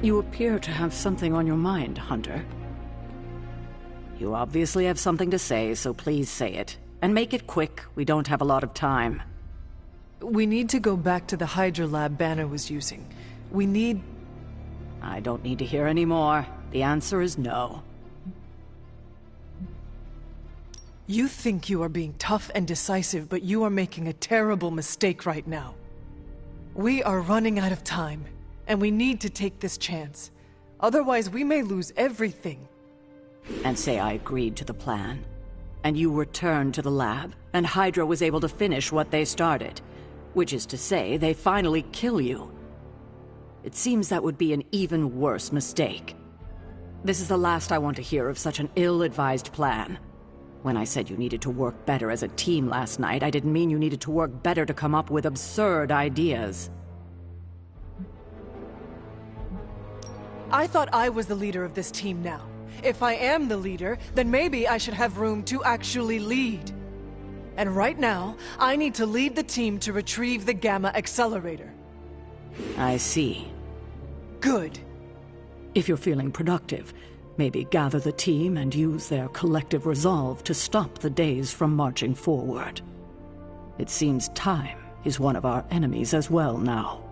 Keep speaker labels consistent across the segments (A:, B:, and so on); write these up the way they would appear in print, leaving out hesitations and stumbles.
A: You appear to have something on your mind, Hunter. You obviously have something to say, so please say it. And make it quick, we don't have a lot of time.
B: We need to go back to the Hydra lab Banner was using. We need...
A: I don't need to hear any more. The answer is no.
B: You think you are being tough and decisive, but you are making a terrible mistake right now. We are running out of time, and we need to take this chance. Otherwise, we may lose everything.
A: And say I agreed to the plan. And you returned to the lab, and Hydra was able to finish what they started. Which is to say, they finally kill you. It seems that would be an even worse mistake. This is the last I want to hear of such an ill-advised plan. When I said you needed to work better as a team last night, I didn't mean you needed to work better to come up with absurd ideas.
B: I thought I was the leader of this team now. If I am the leader, then maybe I should have room to actually lead. And right now, I need to lead the team to retrieve the Gamma Accelerator.
A: I see.
B: Good.
A: If you're feeling productive, maybe gather the team and use their collective resolve to stop the days from marching forward. It seems time is one of our enemies as well now.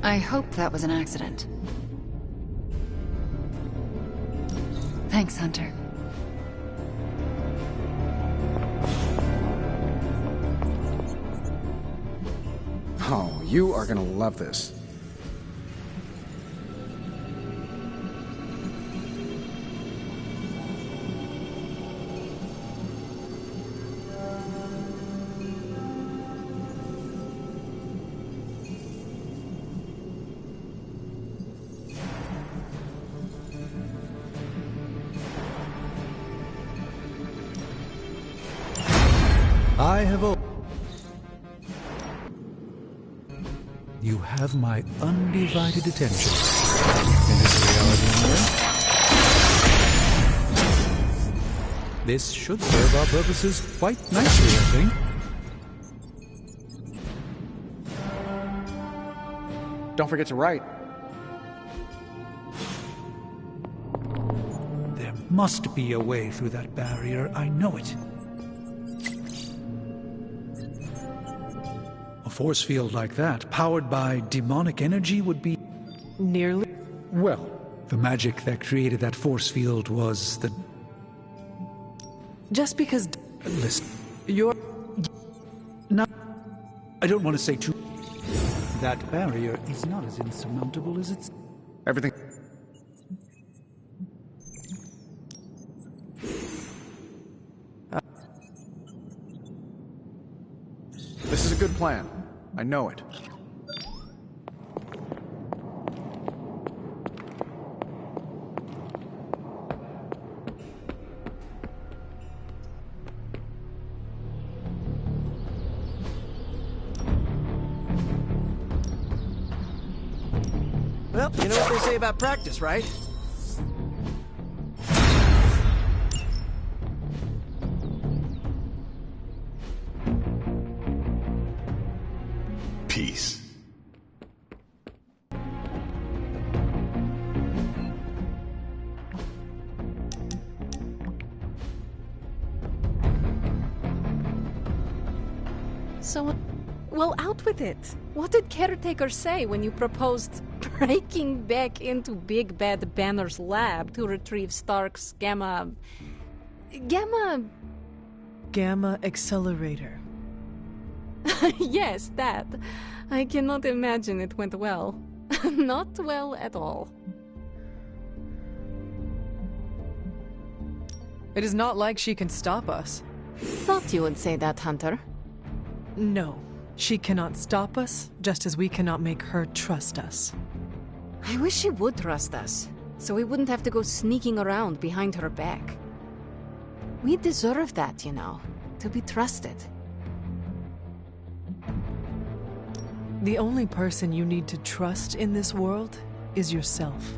C: I hope that was an accident. Thanks, Hunter.
D: Oh, you are gonna love this.
E: I have You have my undivided attention. In this reality, anyway. This should serve our purposes quite nicely, I think.
D: Don't forget to write.
E: There must be a way through that barrier, I know it. A force field like that, powered by demonic energy, would be...
B: Nearly?
E: Well, the magic that created that force field was the...
B: Just because...
E: Listen,
B: You're...
E: now, I don't want to say too... That barrier is not as insurmountable as it's...
D: Everything... This is a good plan. I know it.
F: Well, you know what they say about practice, right?
G: Peace.
B: So,
G: Well, out with it. What did Caretaker say when you proposed breaking back into Big Bad Banner's lab to retrieve Stark's Gamma
B: Accelerator.
G: Yes, that. I cannot imagine it went well. Not well at all.
B: It is not like she can stop us.
G: Thought you would say that, Hunter.
B: No, she cannot stop us, just as we cannot make her trust us.
G: I wish she would trust us, so we wouldn't have to go sneaking around behind her back. We deserve that, you know, to be trusted.
B: The only person you need to trust in this world is yourself.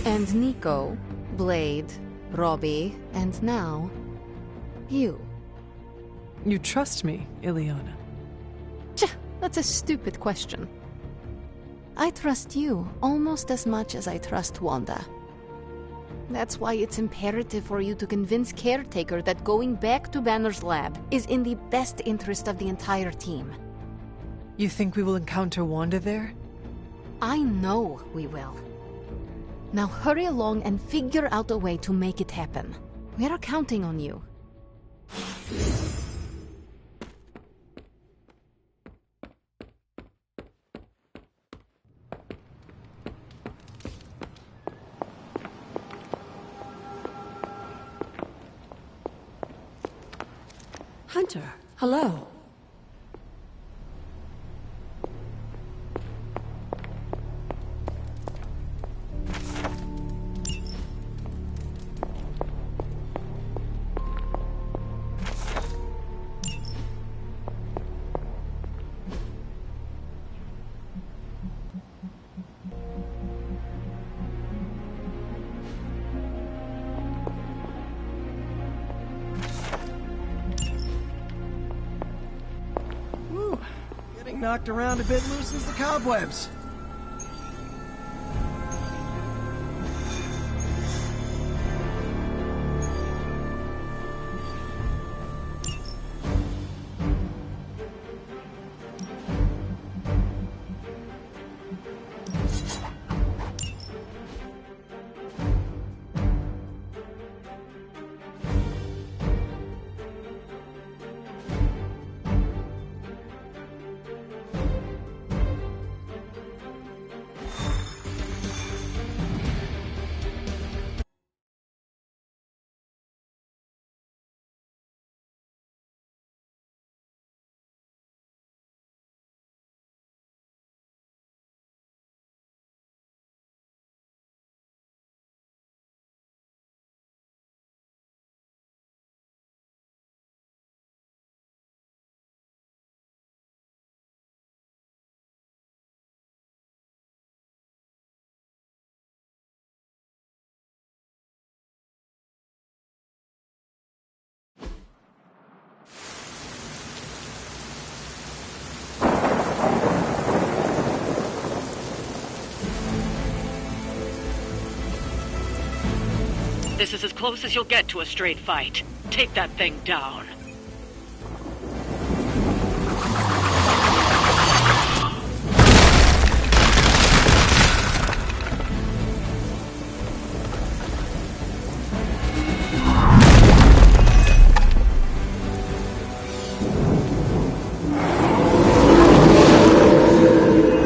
G: And Nico, Blade, Robbie, and now, you.
B: You trust me, Ileana?
G: That's a stupid question. I trust you almost as much as I trust Wanda. That's why it's imperative for you to convince Caretaker that going back to Banner's lab is in the best interest of the entire team.
B: You think we will encounter Wanda there?
G: I know we will. Now hurry along and figure out a way to make it happen. We're counting on you.
A: Hunter, hello.
F: Getting knocked around a bit loosens the cobwebs.
A: This is as close as you'll get to a straight fight. Take that thing down.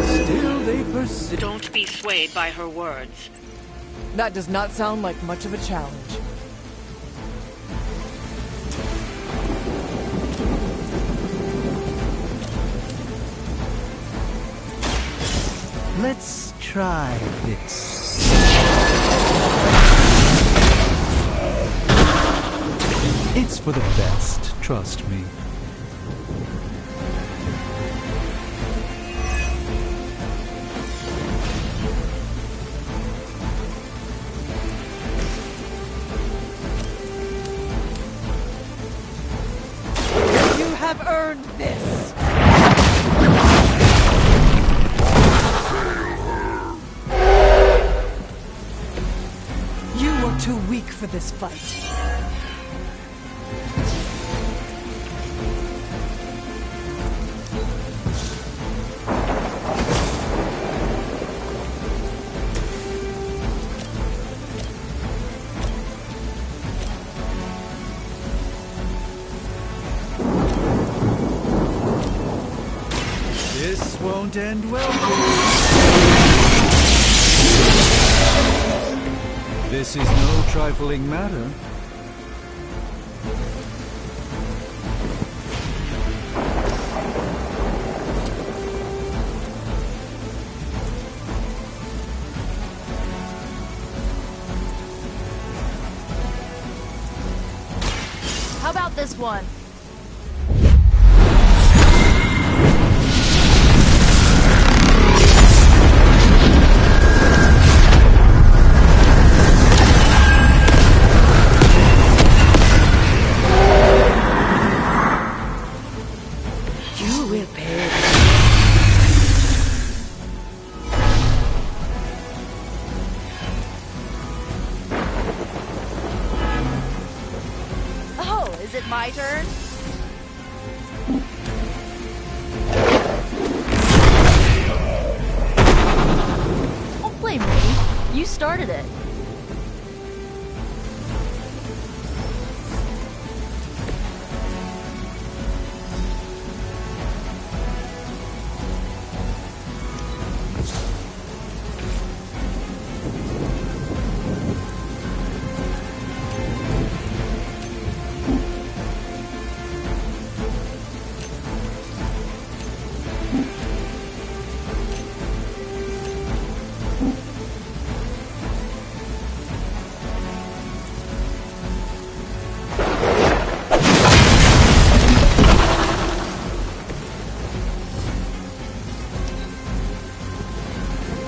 E: Still they persist.
A: Don't be swayed by her words.
B: That does not sound like much of a challenge.
E: Let's try this. It's for the best, trust me.
B: You have earned this! You are too weak for this fight.
F: This won't end well.
E: This is no trifling matter.
H: How about this one?
A: You will pay.
H: Oh, is it my turn? Don't blame me. You started it.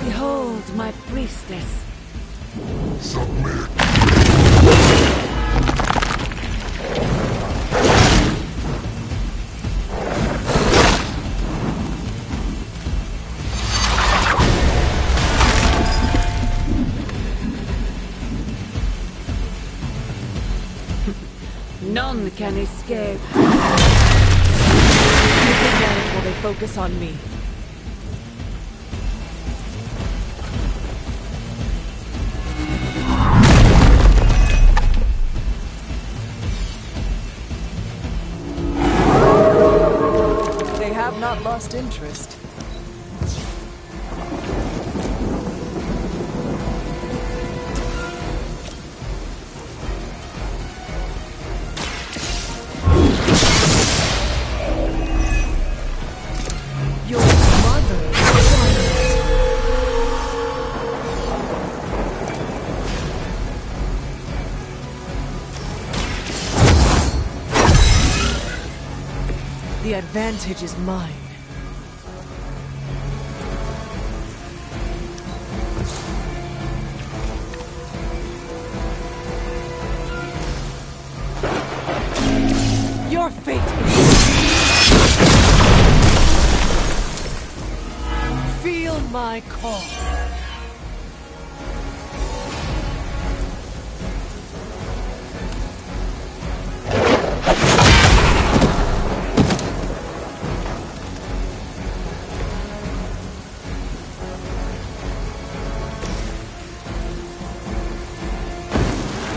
A: Behold my priestess. None can escape. Take advantage while they focus on me.
B: They have not lost interest. Your mother is the advantage is mine. Your fate is... Feel my call.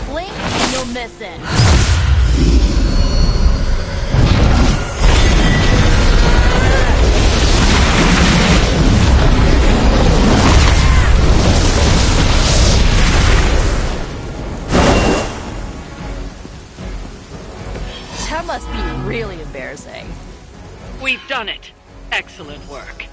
H: Blink and you'll miss it. That must be really embarrassing.
A: We've done it. Excellent work.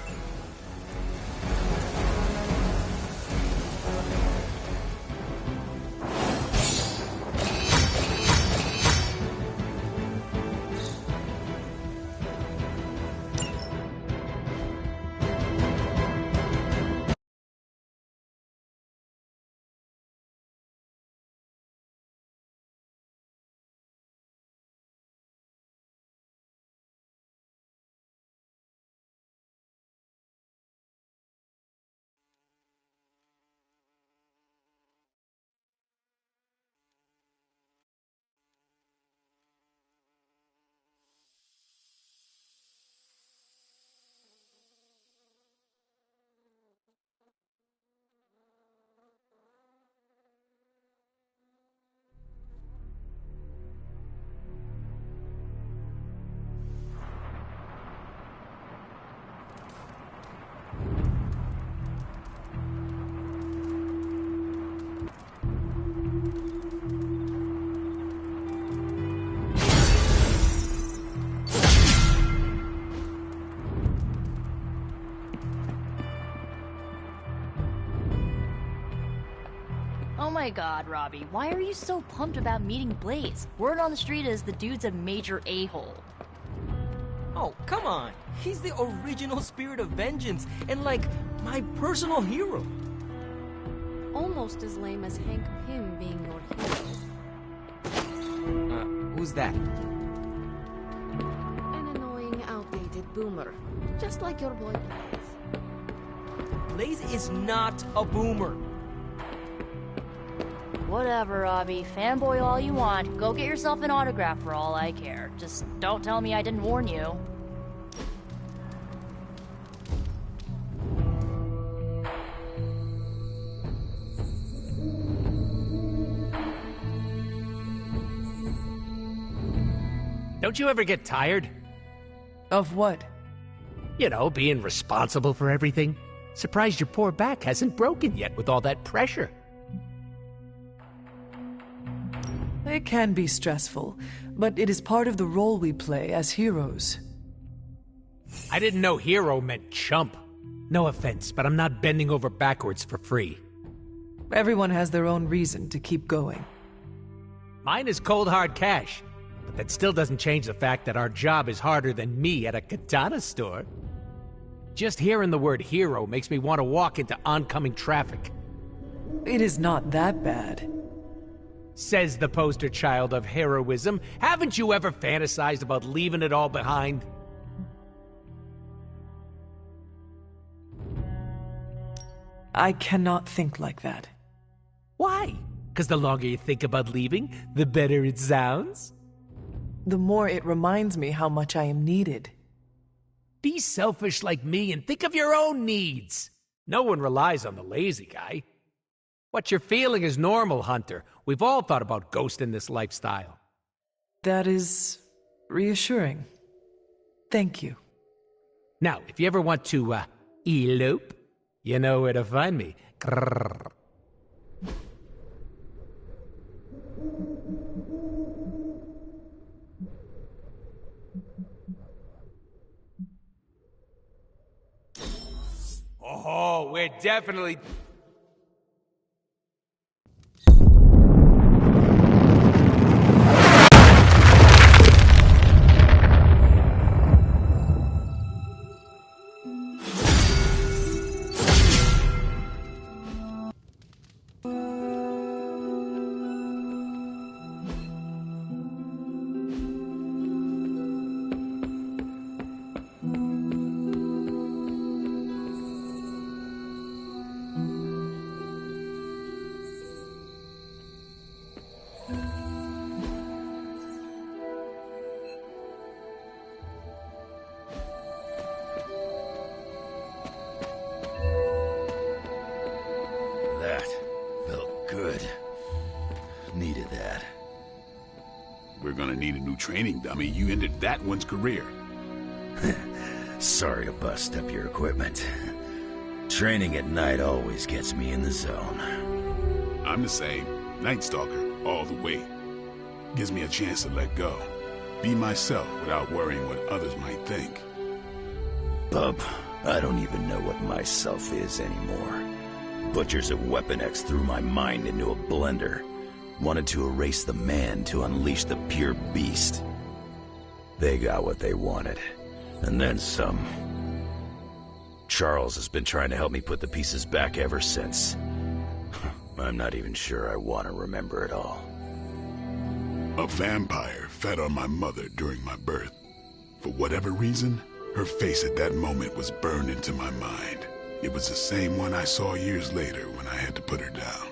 H: my god, Robbie, why are you so pumped about meeting Blaze? Word on the street is the dude's a major a-hole.
I: Oh, come on. He's the original spirit of vengeance and, like, my personal hero.
G: Almost as lame as Hank Pym being your hero.
I: Who's that?
G: An annoying, outdated boomer. Just like your boy Blaze.
I: Blaze is not a boomer.
H: Whatever, Robbie. Fanboy all you want. Go get yourself an autograph for all I care. Just don't tell me I didn't warn you.
J: Don't you ever get tired?
B: Of what?
J: You know, being responsible for everything. Surprised your poor back hasn't broken yet with all that pressure.
B: It can be stressful, but it is part of the role we play as heroes.
J: I didn't know hero meant chump. No offense, but I'm not bending over backwards for free.
B: Everyone has their own reason to keep going.
J: Mine is cold hard cash, but that still doesn't change the fact that our job is harder than me at a katana store. Just hearing the word hero makes me want to walk into oncoming traffic.
B: It is not that bad.
J: Says the poster child of heroism. Haven't you ever fantasized about leaving it all behind?
B: I cannot think like that.
J: Why? Because the longer you think about leaving, the better it sounds?
B: The more it reminds me how much I am needed.
J: Be selfish like me and think of your own needs. No one relies on the lazy guy. What you're feeling is normal, Hunter. We've all thought about ghosting this lifestyle.
B: That is reassuring. Thank you.
J: Now, if you ever want to, elope, you know where to find me. Grrr. Oh, we're definitely...
K: That felt good. Needed that.
L: We're gonna need a new training dummy. You ended that one's career.
K: Sorry to bust up your equipment. Training at night always gets me in the zone.
L: I'm the same. Night Stalker, all the way. Gives me a chance to let go. Be myself without worrying what others might think.
K: Bub, I don't even know what myself is anymore. Butchers of Weapon X threw my mind into a blender. Wanted to erase the man to unleash the pure beast. They got what they wanted. And then some. Charles has been trying to help me put the pieces back ever since. I'm not even sure I want to remember it all.
L: A vampire fed on my mother during my birth. For whatever reason, her face at that moment was burned into my mind. It was the same one I saw years later when I had to put her down.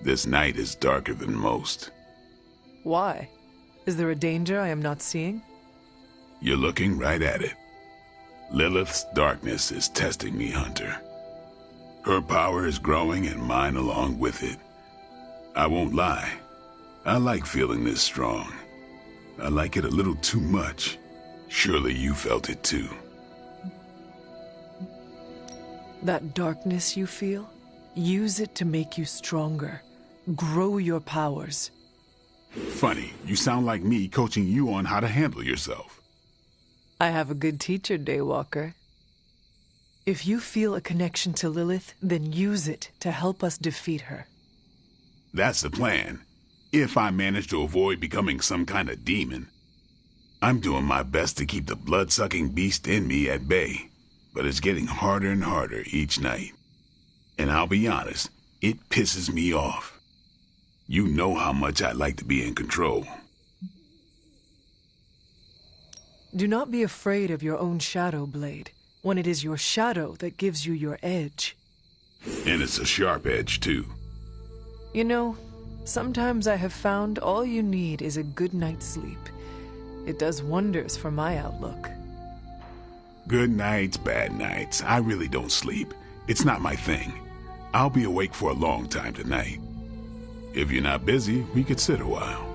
L: This night is darker than most.
B: Why? Is there a danger I am not seeing?
L: You're looking right at it. Lilith's darkness is testing me, Hunter. Her power is growing and mine along with it. I won't lie. I like feeling this strong. I like it a little too much. Surely you felt it too.
B: That darkness you feel? Use it to make you stronger. Grow your powers.
L: Funny, you sound like me coaching you on how to handle yourself.
B: I have a good teacher, Daywalker. If you feel a connection to Lilith, then use it to help us defeat her.
L: That's the plan. If I manage to avoid becoming some kind of demon. I'm doing my best to keep the blood-sucking beast in me at bay, but it's getting harder and harder each night. And I'll be honest, it pisses me off. You know how much I like to be in control.
B: Do not be afraid of your own shadow, Blade, when it is your shadow that gives you your edge.
L: And it's a sharp edge, too.
B: You know, sometimes I have found all you need is a good night's sleep. It does wonders for my outlook.
L: Good nights, bad nights. I really don't sleep. It's not my thing. I'll be awake for a long time tonight. If you're not busy, we could sit a while.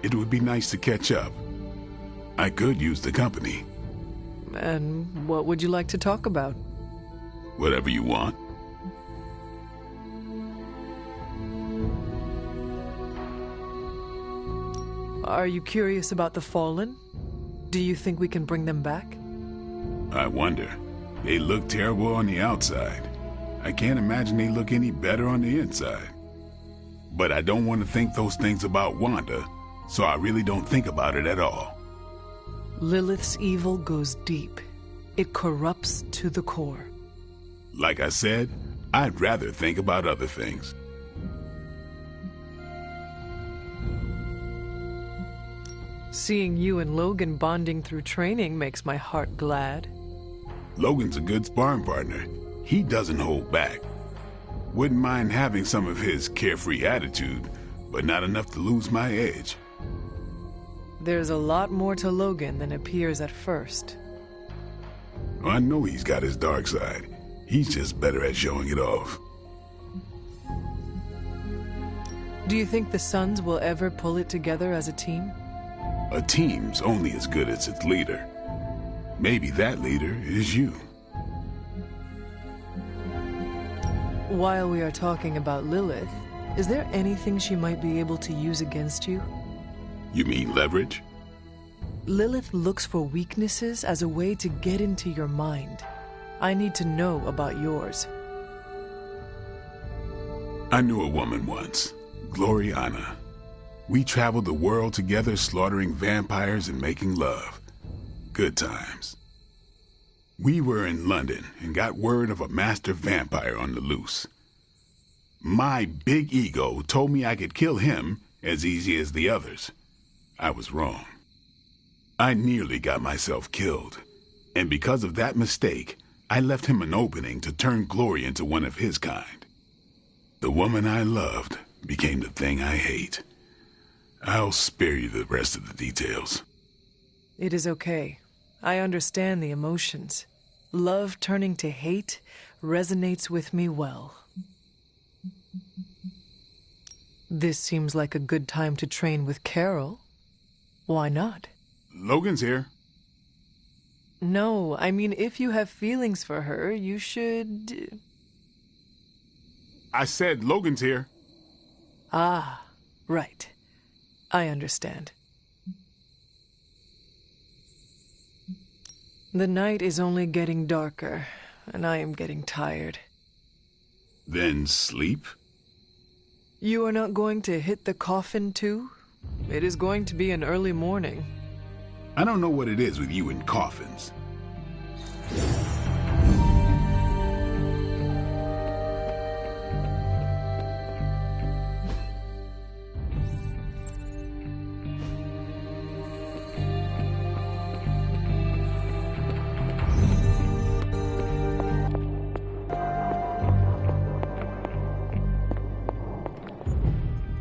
L: It would be nice to catch up. I could use the company.
B: And what would you like to talk about?
L: Whatever you want.
B: Are you curious about the Fallen? Do you think we can bring them back?
L: I wonder. They look terrible on the outside. I can't imagine they look any better on the inside. But I don't want to think those things about Wanda, so I really don't think about it at all.
B: Lilith's evil goes deep. It corrupts to the core.
L: Like I said, I'd rather think about other things.
B: Seeing you and Logan bonding through training makes my heart glad.
L: Logan's a good sparring partner. He doesn't hold back. Wouldn't mind having some of his carefree attitude, but not enough to lose my edge.
B: There's a lot more to Logan than appears at first.
L: I know he's got his dark side. He's just better at showing it off.
B: Do you think the Sons will ever pull it together as a team?
L: A team's only as good as its leader. Maybe that leader is you.
B: While we are talking about Lilith, is there anything she might be able to use against you?
L: You mean leverage?
B: Lilith looks for weaknesses as a way to get into your mind. I need to know about yours.
L: I knew a woman once, Gloriana. We traveled the world together, slaughtering vampires and making love. Good times. We were in London and got word of a master vampire on the loose. My big ego told me I could kill him as easy as the others. I was wrong. I nearly got myself killed, and because of that mistake, I left him an opening to turn Glory into one of his kind. The woman I loved became the thing I hate. I'll spare you the rest of the details.
B: It is okay. I understand the emotions. Love turning to hate resonates with me well. This seems like a good time to train with Carol. Why not?
L: Logan's here.
B: No, I mean, if you have feelings for her, you should...
L: I said Logan's here.
B: Ah, right. I understand. The night is only getting darker, and I am getting tired.
L: Then sleep?
B: You are not going to hit the coffin too? It is going to be an early morning.
L: I don't know what it is with you and coffins.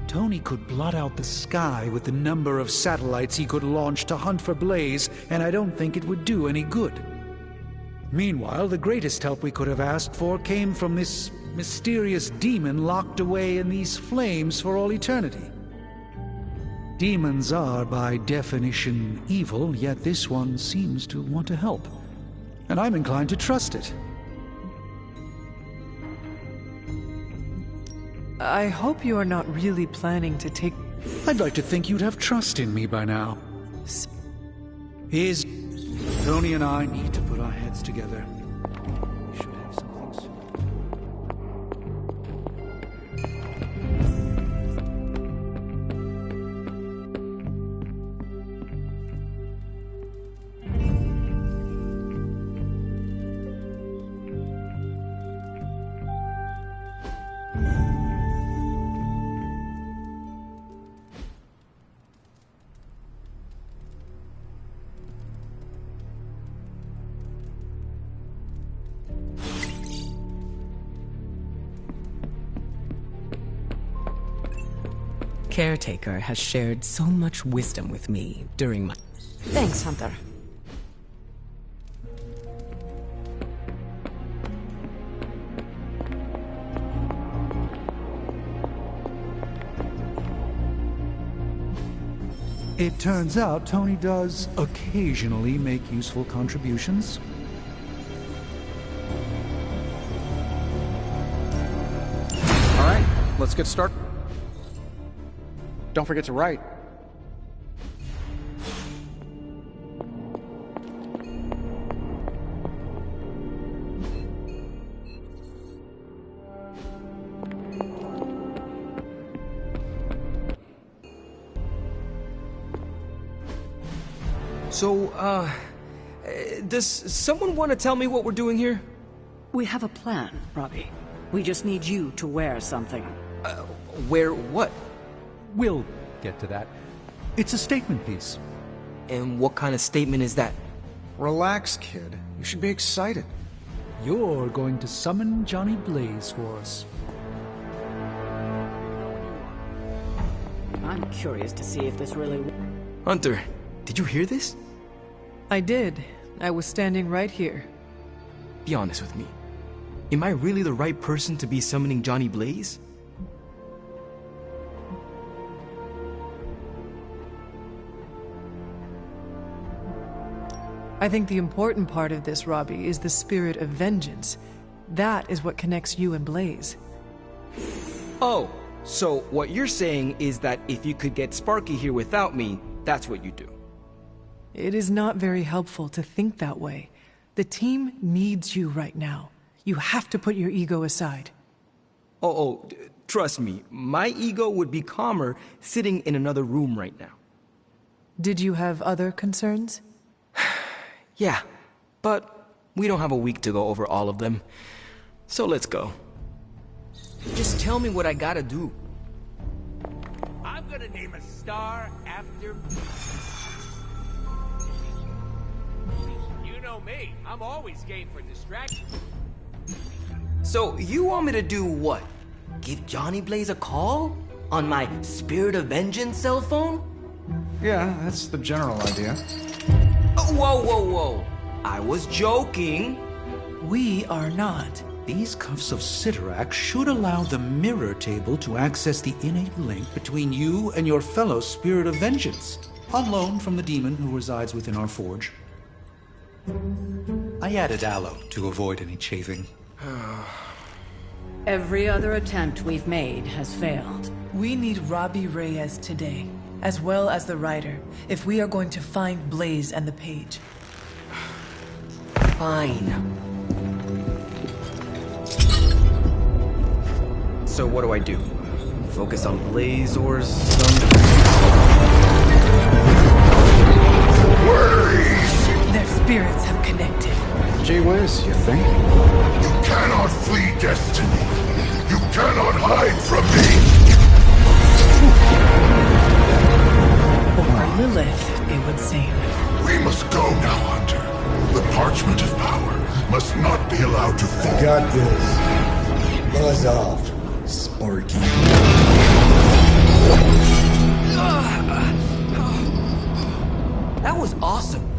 E: Tony could blot out the sky with the number of satellites he could launch to hunt for Blaze, and I don't think it would do any good. Meanwhile, the greatest help we could have asked for came from this mysterious demon locked away in these flames for all eternity. Demons are, by definition, evil, yet this one seems to want to help. And I'm inclined to trust it.
B: I hope you are not really planning to take...
E: I'd like to think you'd have trust in me by now. Tony and I need to put our heads together.
M: Caretaker has shared so much wisdom with me during my...
G: Thanks, Hunter.
E: It turns out Tony does occasionally make useful contributions.
D: All right, let's get started. Don't forget to write.
I: So, does someone want to tell me what we're doing here?
A: We have a plan, Robbie. We just need you to wear something.
I: Wear what?
E: We'll get to that. It's a statement piece.
I: And what kind of statement is that?
D: Relax, kid. You should be excited.
E: You're going to summon Johnny Blaze for us.
A: I'm curious to see if this really...
I: Hunter, did you hear this?
B: I did. I was standing right here.
I: Be honest with me. Am I really the right person to be summoning Johnny Blaze?
B: I think the important part of this, Robbie, is the spirit of vengeance. That is what connects you and Blaze.
I: Oh, so what you're saying is that if you could get Sparky here without me, that's what you do.
B: It is not very helpful to think that way. The team needs you right now. You have to put your ego aside.
I: Trust me, my ego would be calmer sitting in another room right now.
B: Did you have other concerns?
I: Yeah, but we don't have a week to go over all of them. So let's go. Just tell me what I gotta do.
J: I'm gonna name a star after me. You know me, I'm always game for distraction.
I: So you want me to do what? Give Johnny Blaze a call? On my Spirit of Vengeance cell phone?
D: Yeah, that's the general idea.
I: Whoa. I was joking.
B: We are not.
E: These cuffs of Cyttorak should allow the mirror table to access the innate link between you and your fellow Spirit of Vengeance, on loan from the demon who resides within our forge. I added aloe to avoid any chafing.
A: Every other attempt we've made has failed.
B: We need Robbie Reyes today, as well as the writer, if we are going to find Blaze and the page.
I: Fine. So what do I do? Focus on Blaze or some...
B: Their spirits have connected.
D: Gee whiz, you think?
N: You cannot flee destiny. You cannot hide from me.
B: Or Lilith, it would seem.
N: We must go now, Hunter. The parchment of power must not be allowed to fall.
O: I got this. Buzz off, Sparky.
I: That was awesome.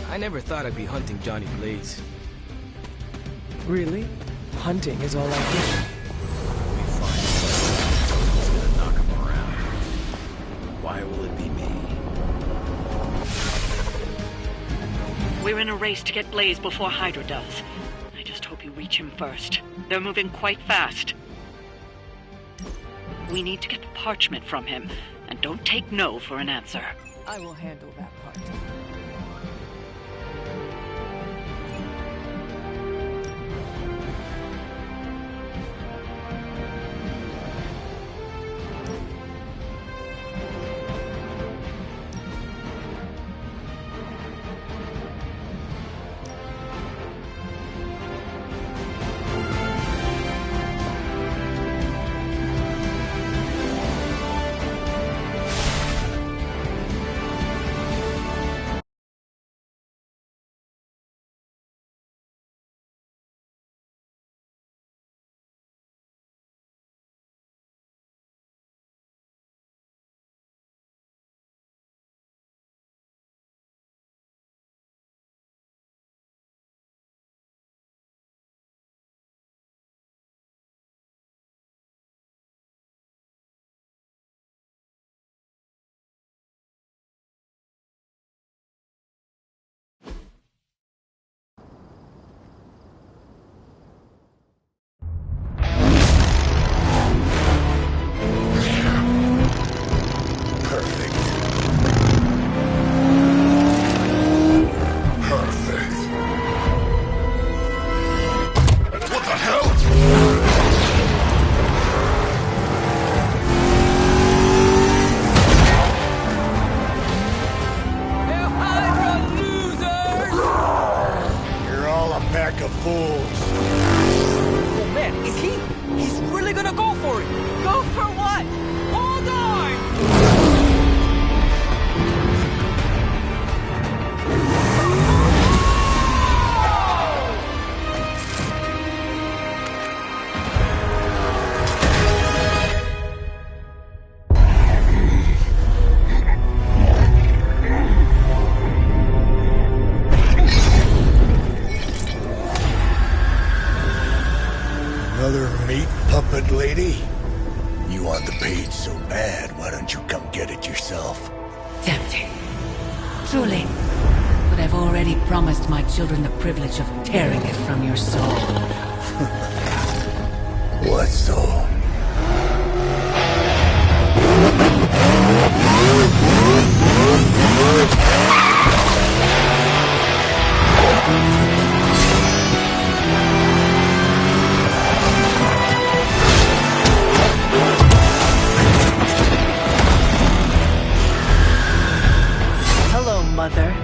I: I never thought I'd be hunting Johnny Blaze.
B: Really? Hunting is all I do.
K: We find someone who's gonna knock him around. Why will it be me?
A: We're in a race to get Blaze before Hydra does. I just hope you reach him first. They're moving quite fast. We need to get the parchment from him, and don't take no for an answer.
B: I will handle that part.
O: paid so bad, why don't you come get it yourself?
P: Tempting. Truly. But I've already promised my children the privilege of tearing it from your soul.
O: What soul?
B: Hello, Mother.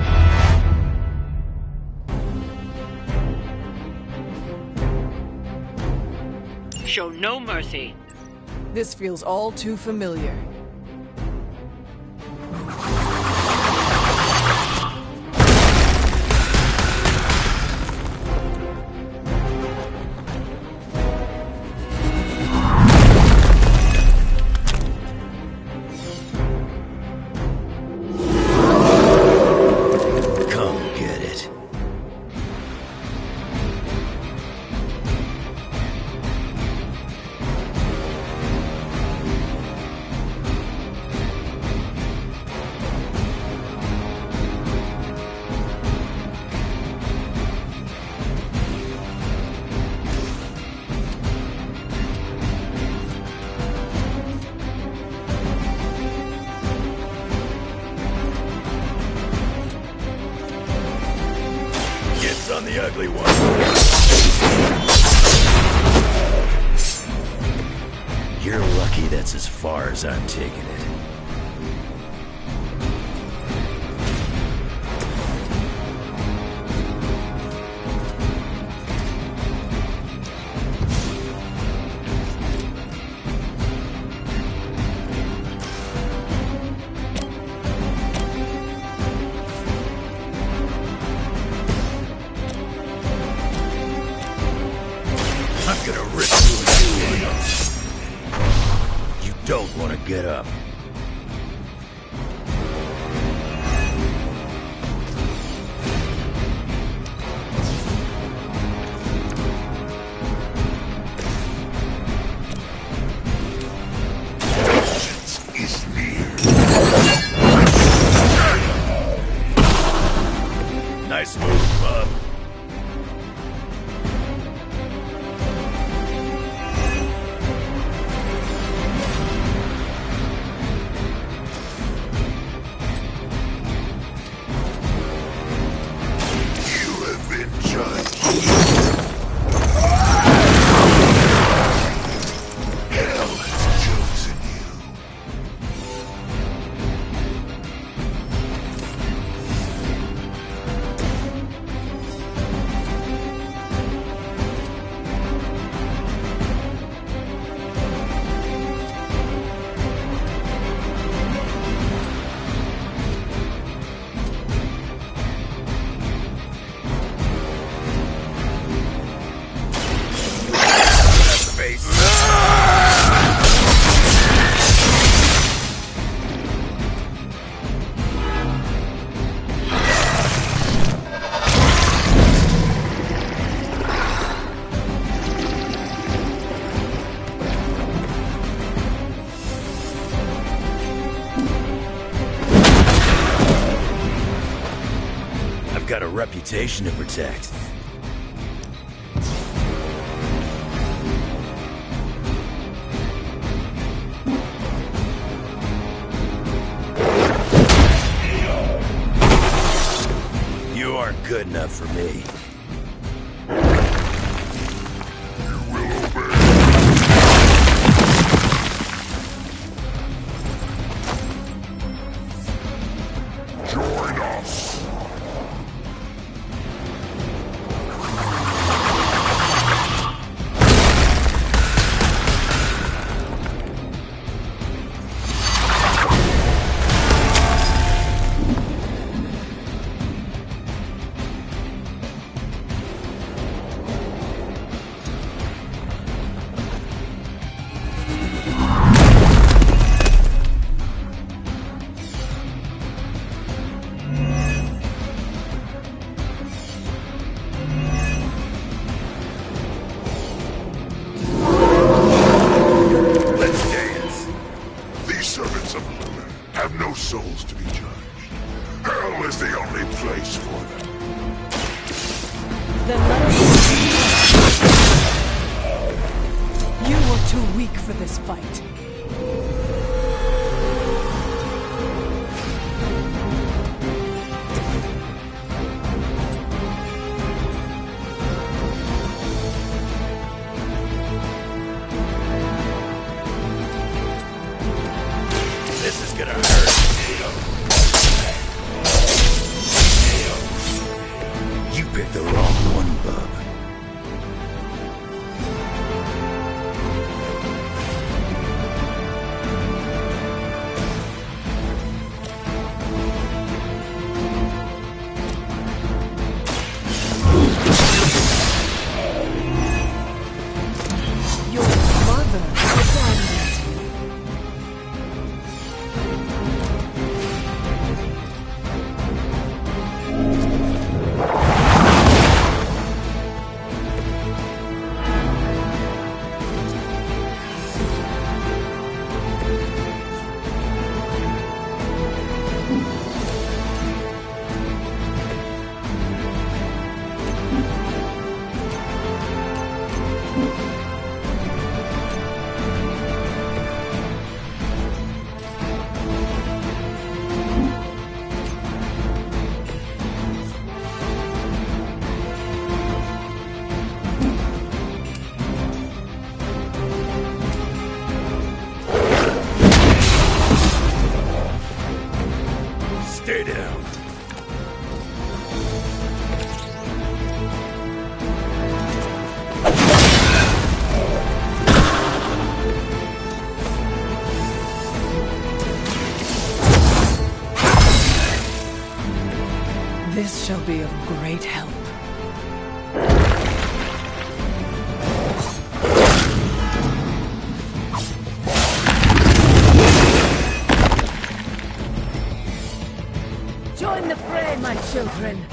A: Show no mercy.
B: This feels all too familiar.
K: Come get it. Gets on the ugly one. You're lucky that's as far as I'm taking it. I'm gonna rip you. You don't want to get up.
N: Is near.
K: Nice move, bub.
N: You have been judged. Hell has chosen you.
K: I've got a reputation to protect. You aren't good enough for me.
N: Join us. no souls to be judged. Hell is the only place for them.
B: Then let us... You were too weak for this fight.
K: This is gonna hurt. You picked the wrong one, bub.
B: Your mother abandoned you.
K: Stay down.
B: This shall be of great help.
P: Join the fray, my children.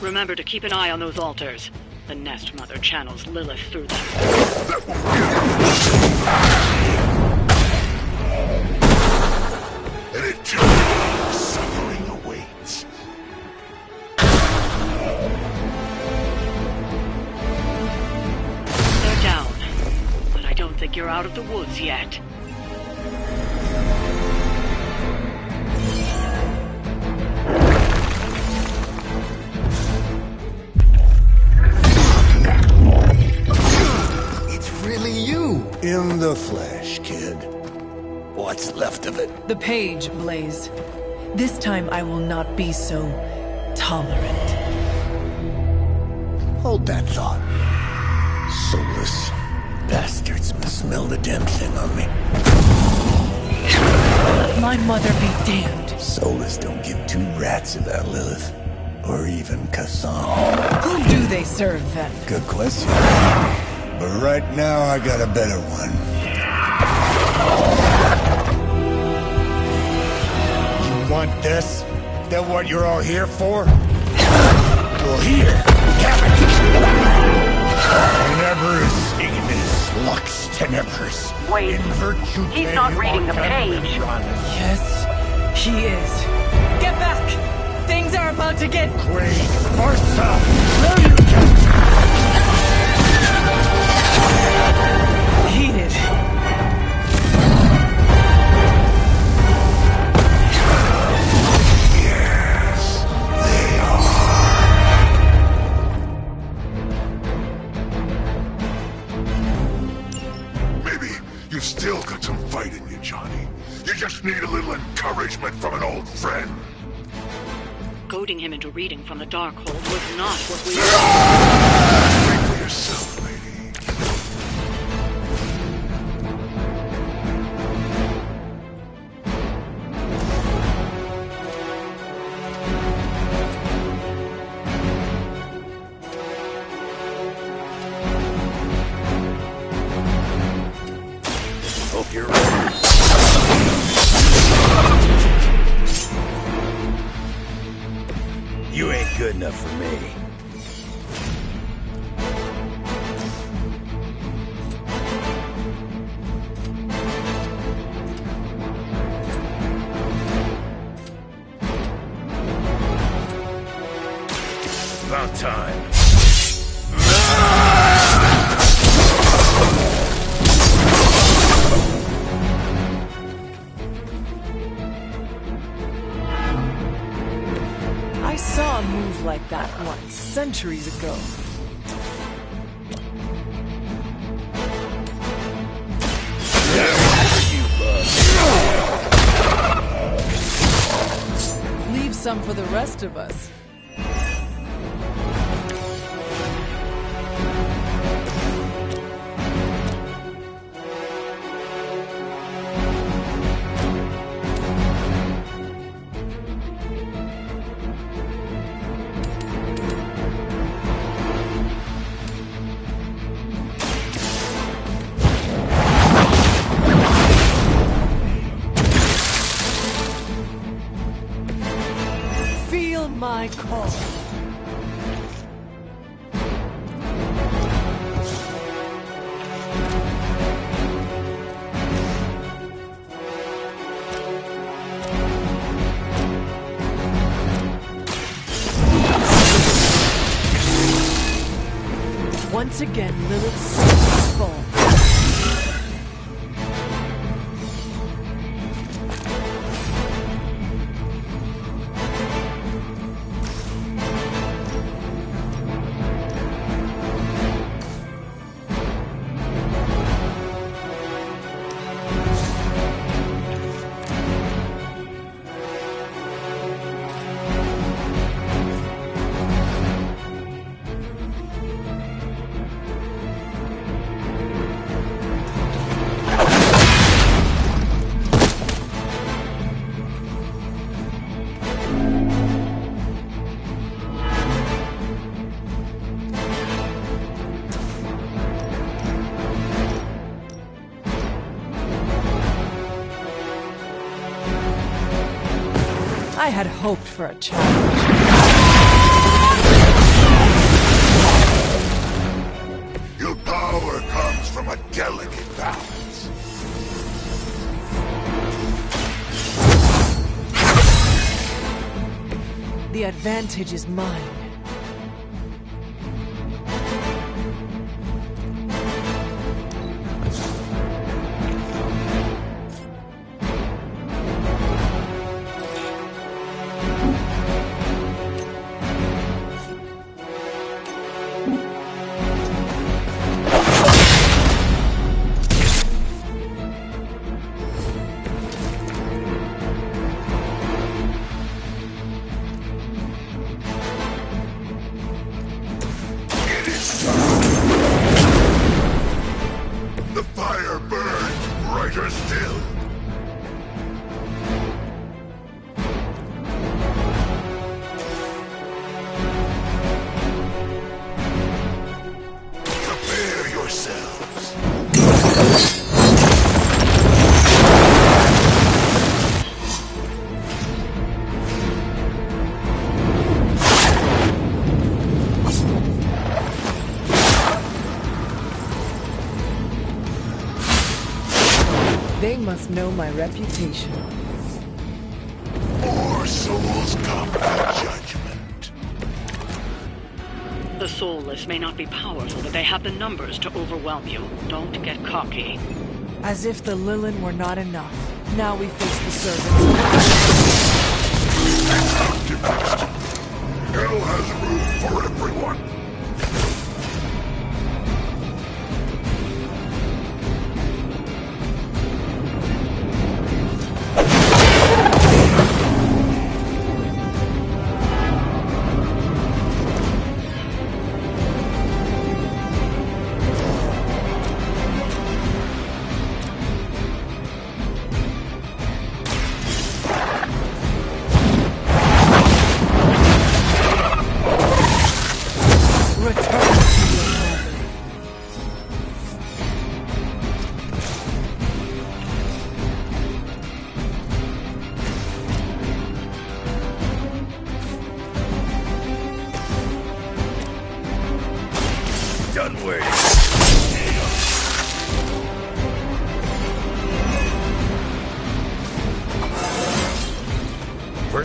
A: Remember to keep an eye on those altars. The Nest Mother channels Lilith through them.
N: An eternal suffering awaits.
A: They're down, but I don't think you're out of the woods yet.
O: In the flesh, kid. What's left of it?
B: The page, Blaze. This time I will not be so tolerant.
O: Hold that thought. Soulless bastards must smell the damn thing on me.
B: Let my mother be damned.
O: Soulless don't give two rats about Lilith. Or even Kassan.
B: Who do they serve, then?
O: Good question. But right now, I got a better one. You want this? Is that what you're all here for? Well, here, have it! Tenebris ignis lux tenebris.
A: Wait,
O: in virtue
A: he's not reading the page.
B: Yes, he is. Get back! Things are about to get...
O: Queen, Martha, there you go!
B: Heated.
N: Yes, they are. Maybe you've still got some fight in you, Johnny. You just need a little encouragement from an old friend.
A: Goading him into reading from the Darkhold was not what we...
N: Speak for yourself, lady.
K: enough for me. About time.
B: I saw a move like that once, centuries ago. Leave some for the rest of us. My call. Once again, Lilith's soul fall. I had hoped for a challenge.
N: Your power comes from a delicate balance.
B: The advantage is mine.
N: The fire burns brighter still. Prepare yourselves.
B: They must know my reputation.
N: More souls come to judgment.
A: The soulless may not be powerful, but they have the numbers to overwhelm you. Don't get cocky.
B: As if the Lilin were not enough. Now we face the servants.
N: Hell has room for everyone.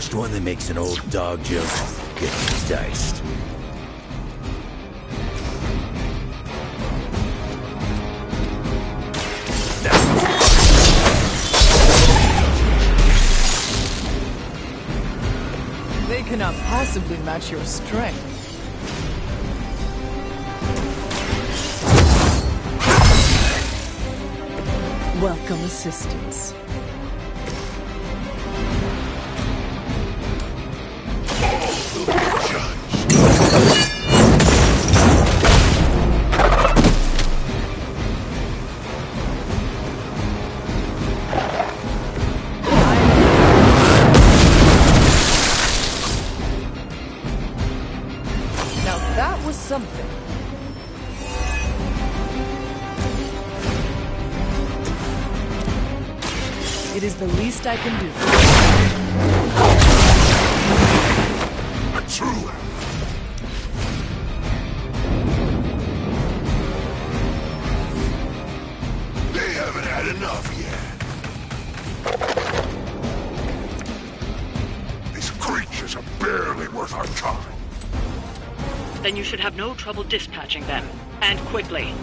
K: First one that makes an old dog joke gets diced.
B: They cannot possibly match your strength. Welcome assistance. Now that was something. It is the least I can do.
N: True. They haven't had enough yet. These creatures are barely worth our time.
A: Then you should have no trouble dispatching them. And quickly.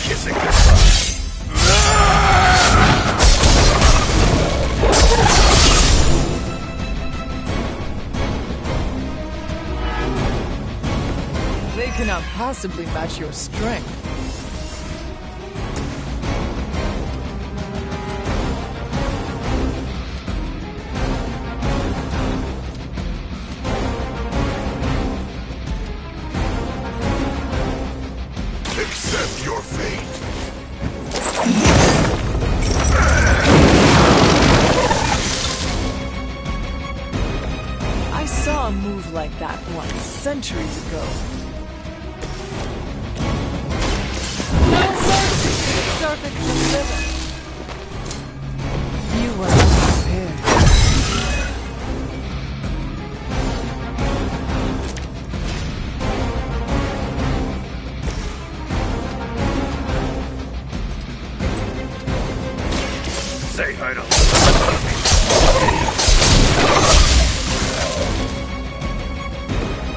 K: Kissing goodbye.
B: They cannot possibly match your strength.
N: Accept your fate.
B: I saw a move like that once, centuries ago. No mercy for the serpents of living. You were unprepared.
K: Say hi to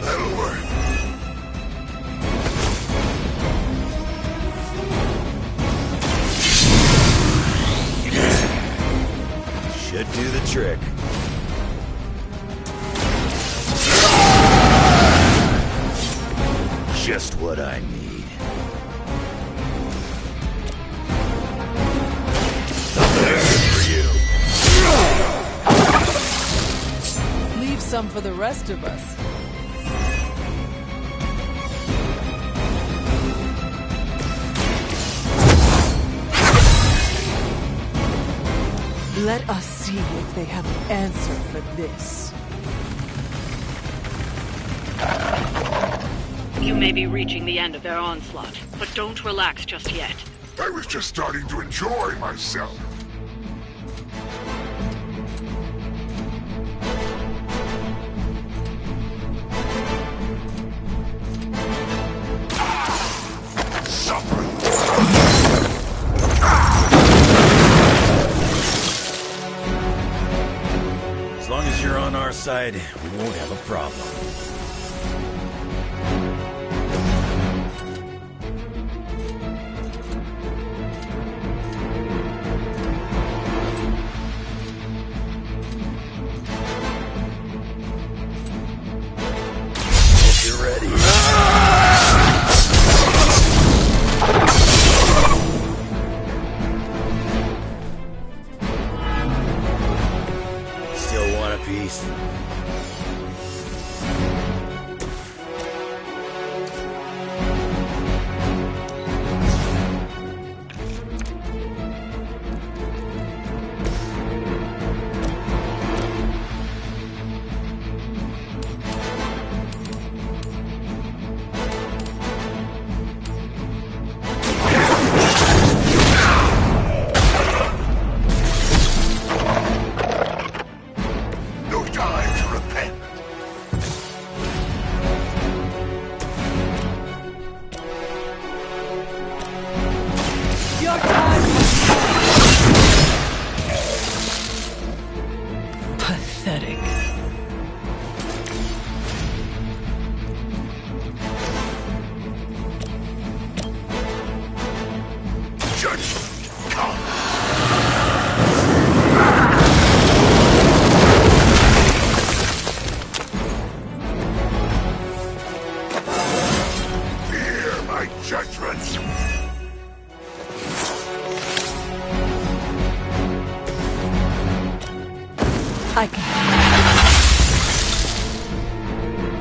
N: That'll work.
K: should do the trick. Just what I need.
B: Leave some for the rest of us. Let us see if they have an answer for this.
A: You may be reaching the end of their onslaught, but don't relax just yet.
N: I was just starting to enjoy myself.
K: As long as you're on our side, we won't have a problem. Hope you're ready. Still want a piece?
N: No time to repent.
B: Pathetic.
N: Judgment, come! Fear my judgment!
B: I can.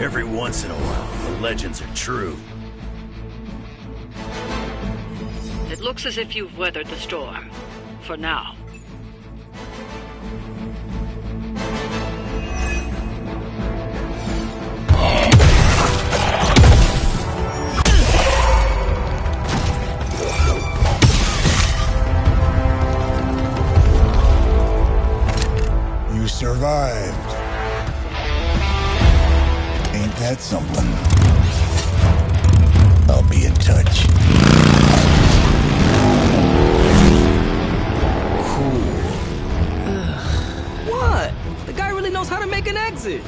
K: Every once in a while, the legends are true.
A: It looks as if you've weathered the storm. For now.
O: You survived. Ain't that something? I'll be in touch.
I: What? The guy really knows how to make an exit.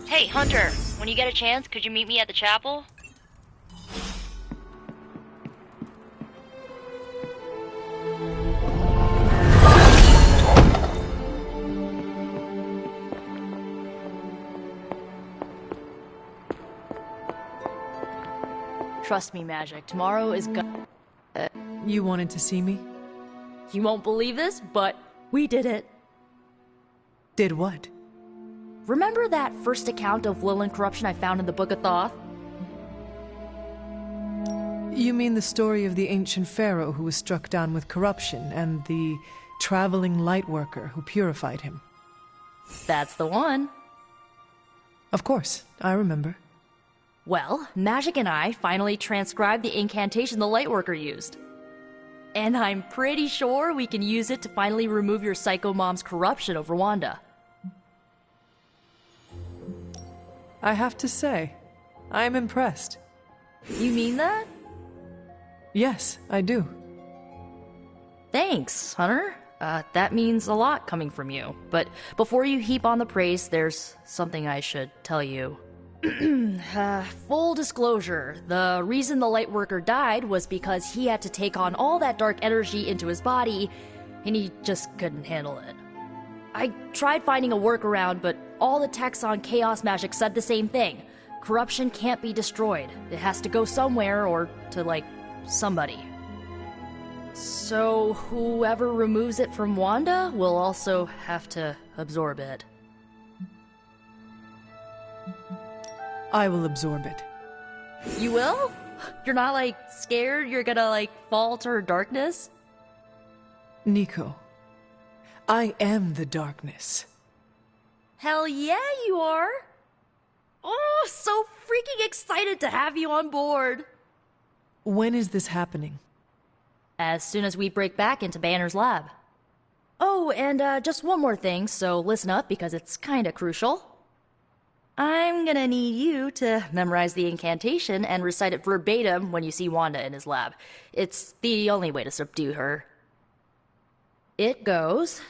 H: Hey, Hunter, when you get a chance, could you meet me at the chapel? Trust me, Magic. Tomorrow is
B: You wanted to see me?
H: You won't believe this, but we did it.
B: Did what?
H: Remember that first account of Lilin corruption I found in the Book of Thoth?
B: You mean the story of the ancient pharaoh who was struck down with corruption and the traveling lightworker who purified him?
H: That's the one.
B: Of course, I remember.
H: Well, Magic and I finally transcribed the incantation the lightworker used. And I'm pretty sure we can use it to finally remove your psycho mom's corruption over Wanda.
B: I have to say, I'm impressed.
H: You mean that?
B: Yes, I do.
H: Thanks, Hunter. That means a lot coming from you. But before you heap on the praise, there's something I should tell you. Full disclosure, the reason the Lightworker died was because he had to take on all that dark energy into his body, and he just couldn't handle it. I tried finding a workaround, but all the texts on Chaos Magic said the same thing. Corruption can't be destroyed. It has to go somewhere or to, like, somebody. So whoever removes it from Wanda will also have to absorb it.
B: I will absorb it.
H: You will? You're not, like, scared you're gonna, like, fall to her darkness?
B: Nico, I am the darkness.
H: Hell yeah, you are! Oh, so freaking excited to have you on board!
B: When is this happening?
H: As soon as we break back into Banner's lab. Oh, and just one more thing, so listen up because it's kinda crucial. I'm gonna need you to memorize the incantation and recite it verbatim when you see Wanda in his lab. It's the only way to subdue her. It goes...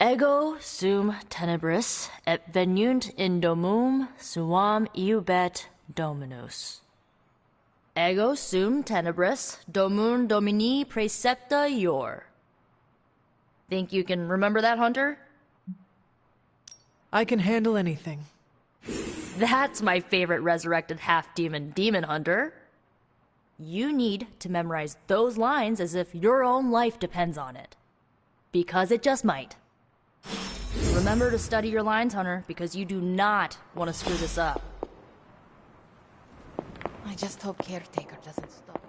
H: Ego sum tenebris et venunt in domum suam iubet dominus. Ego sum tenebris, domum domini praecepta ior. Think you can remember that, Hunter?
B: I can handle anything.
H: That's my favorite resurrected half-demon demon hunter. You need to memorize those lines as if your own life depends on it. Because it just might. Remember to study your lines, Hunter, because you do not want to screw this up.
G: I just hope Caretaker doesn't stop.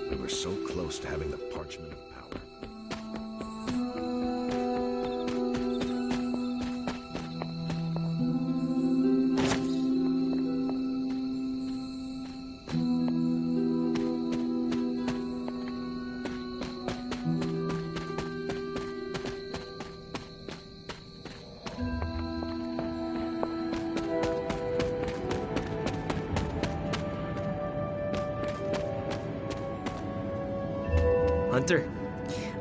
D: We were so close to having the parchment of power.
I: Hunter,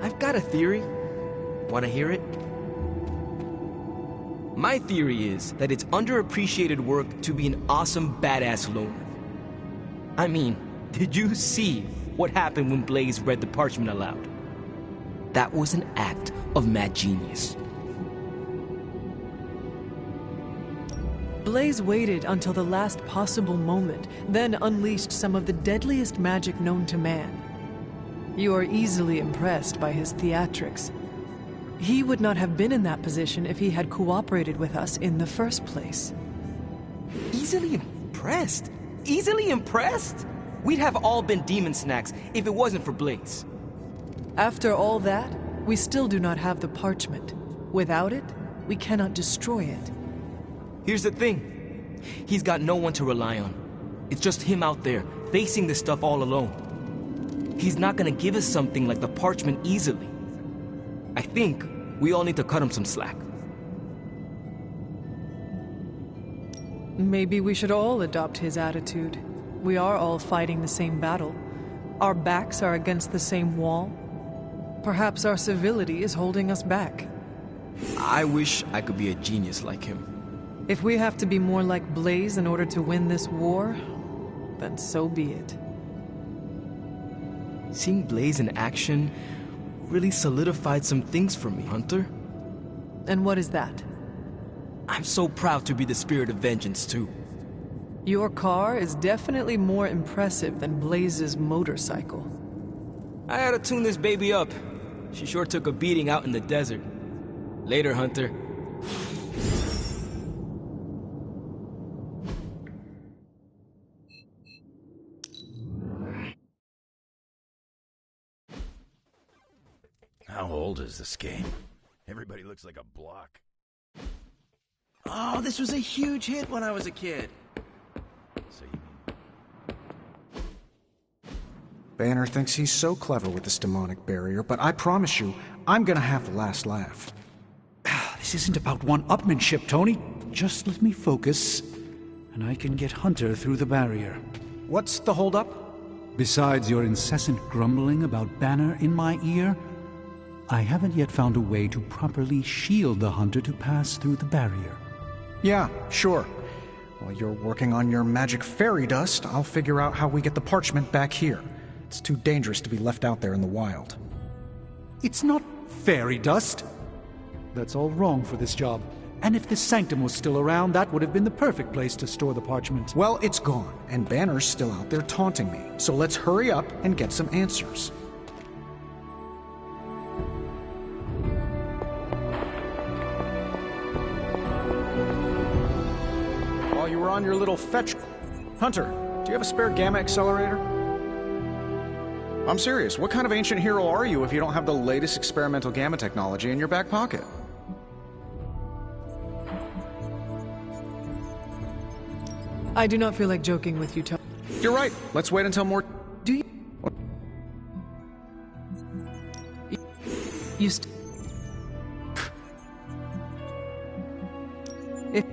I: I've got a theory. Want to hear it? My theory is that it's underappreciated work to be an awesome badass loner. I mean, did you see what happened when Blaze read the parchment aloud? That was an act of mad genius.
B: Blaze waited until the last possible moment, then unleashed some of the deadliest magic known to man. You are easily impressed by his theatrics. He would not have been in that position if he had cooperated with us in the first place.
I: Easily impressed? Easily impressed? We'd have all been demon snacks if it wasn't for Blaze.
B: After all that, we still do not have the parchment. Without it, we cannot destroy it.
I: Here's the thing. He's got no one to rely on. It's just him out there, facing this stuff all alone. He's not gonna give us something like the parchment easily. I think we all need to cut him some slack.
B: Maybe we should all adopt his attitude. We are all fighting the same battle. Our backs are against the same wall. Perhaps our civility is holding us back.
I: I wish I could be a genius like him.
B: If we have to be more like Blaze in order to win this war, then so be it.
I: Seeing Blaze in action really solidified some things for me, Hunter.
B: And what is that?
I: I'm so proud to be the spirit of vengeance, too.
B: Your car is definitely more impressive than Blaze's motorcycle.
I: I had to tune this baby up. She sure took a beating out in the desert. Later, Hunter.
K: How old is this game? Everybody looks like a block.
F: Oh, this was a huge hit when I was a kid.
K: So you mean...
D: Banner thinks he's so clever with this demonic barrier, but I promise you, I'm gonna have the last laugh.
E: This isn't about one-upmanship, Tony. Just let me focus, and I can get Hunter through the barrier.
D: What's the holdup?
E: Besides your incessant grumbling about Banner in my ear, I haven't yet found a way to properly shield the Hunter to pass through the barrier.
D: Yeah, sure. While you're working on your magic fairy dust, I'll figure out how we get the parchment back here. It's too dangerous to be left out there in the wild.
E: It's not fairy dust. That's all wrong for this job. And if this sanctum was still around, that would have been the perfect place to store the parchment.
D: Well, it's gone, and Banner's still out there taunting me. So let's hurry up and get some answers. While you were on your little fetch... Hunter, do you have a spare gamma accelerator? I'm serious. What kind of ancient hero are you if you don't have the latest experimental gamma technology in your back pocket?
B: I do not feel like joking with you, Tony.
D: You're right. Let's wait until more...
B: Do you... You If...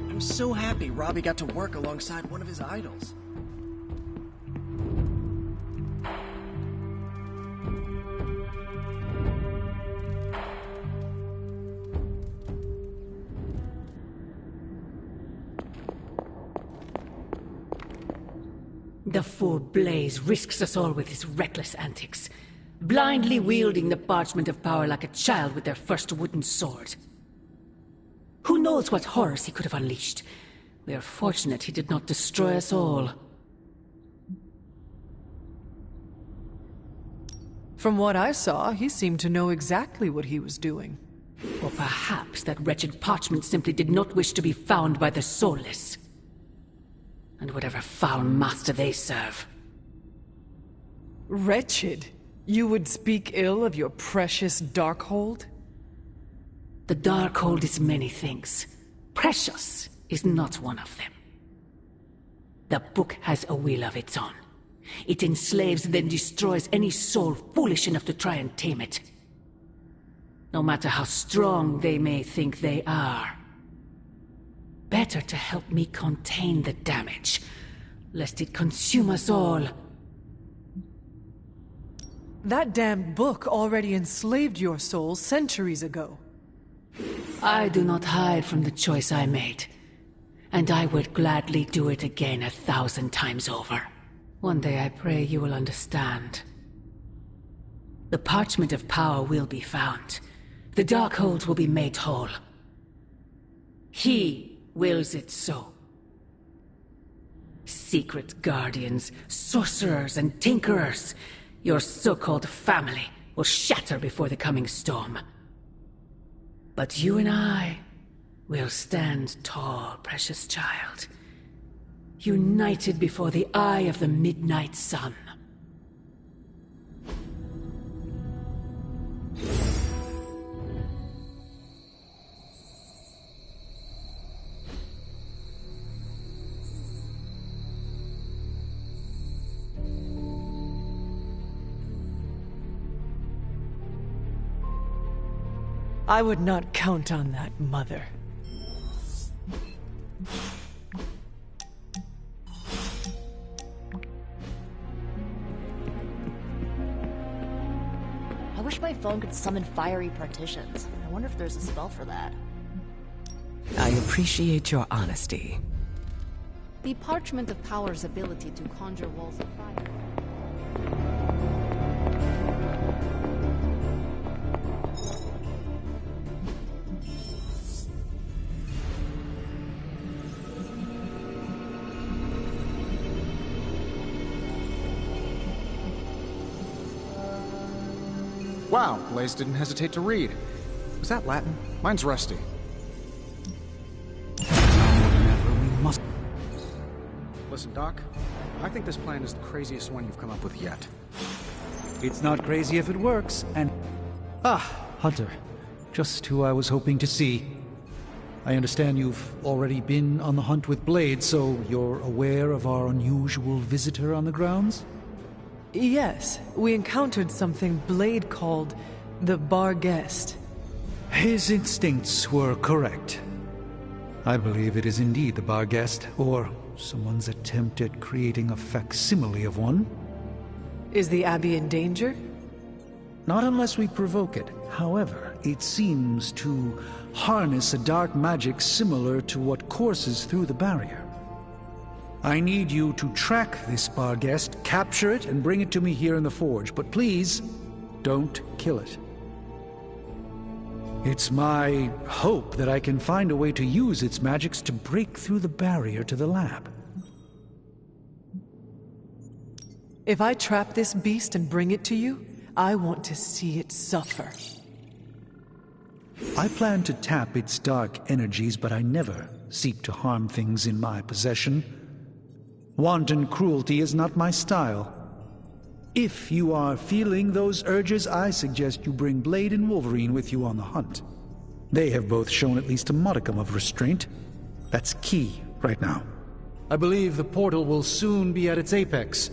F: I'm so happy Robbie got to work alongside one of his idols.
P: The fool Blaze risks us all with his reckless antics, blindly wielding the parchment of power like a child with their first wooden sword. Who knows what horrors he could have unleashed? We are fortunate he did not destroy us all.
B: From what I saw, he seemed to know exactly what he was doing.
P: Or perhaps that wretched parchment simply did not wish to be found by the soulless. And whatever foul master they serve.
B: Wretched? You would speak ill of your precious Darkhold?
P: The Darkhold is many things. Precious is not one of them. The book has a will of its own. It enslaves and then destroys any soul foolish enough to try and tame it. No matter how strong they may think they are. Better to help me contain the damage, lest it consume us all.
B: That damned book already enslaved your soul centuries ago.
P: I do not hide from the choice I made, and I would gladly do it again 1,000 times over. One day I pray you will understand. The parchment of power will be found. The Darkhold will be made whole. He wills it so. Secret guardians, sorcerers, and tinkerers, your so-called family will shatter before the coming storm. But you and I will stand tall, precious child, united before the eye of the midnight sun.
B: I would not count on that, Mother.
H: I wish my phone could summon fiery partitions. I wonder if there's a spell for that.
M: I appreciate your honesty.
G: The Parchment of Power's ability to conjure walls of fire.
D: Wow, Blaze didn't hesitate to read. Was that Latin? Mine's rusty. Listen, Doc. I think this plan is the craziest one you've come up with yet.
E: It's not crazy if it works, and... Ah, Hunter. Just who I was hoping to see. I understand you've already been on the hunt with Blade, so you're aware of our unusual visitor on the grounds?
B: Yes, we encountered something Blade called the Bar Guest.
E: His instincts were correct. I believe it is indeed the Bar Guest, or someone's attempt at creating a facsimile of one.
B: Is the Abbey in danger?
E: Not unless we provoke it. However, it seems to harness a dark magic similar to what courses through the barrier. I need you to track this Bar Guest, capture it, and bring it to me here in the forge. But please, don't kill it. It's my hope that I can find a way to use its magics to break through the barrier to the lab.
B: If I trap this beast and bring it to you, I want to see it suffer.
E: I plan to tap its dark energies, but I never seek to harm things in my possession. Wanton cruelty is not my style. If you are feeling those urges, I suggest you bring Blade and Wolverine with you on the hunt. They have both shown at least a modicum of restraint. That's key right now. I believe the portal will soon be at its apex.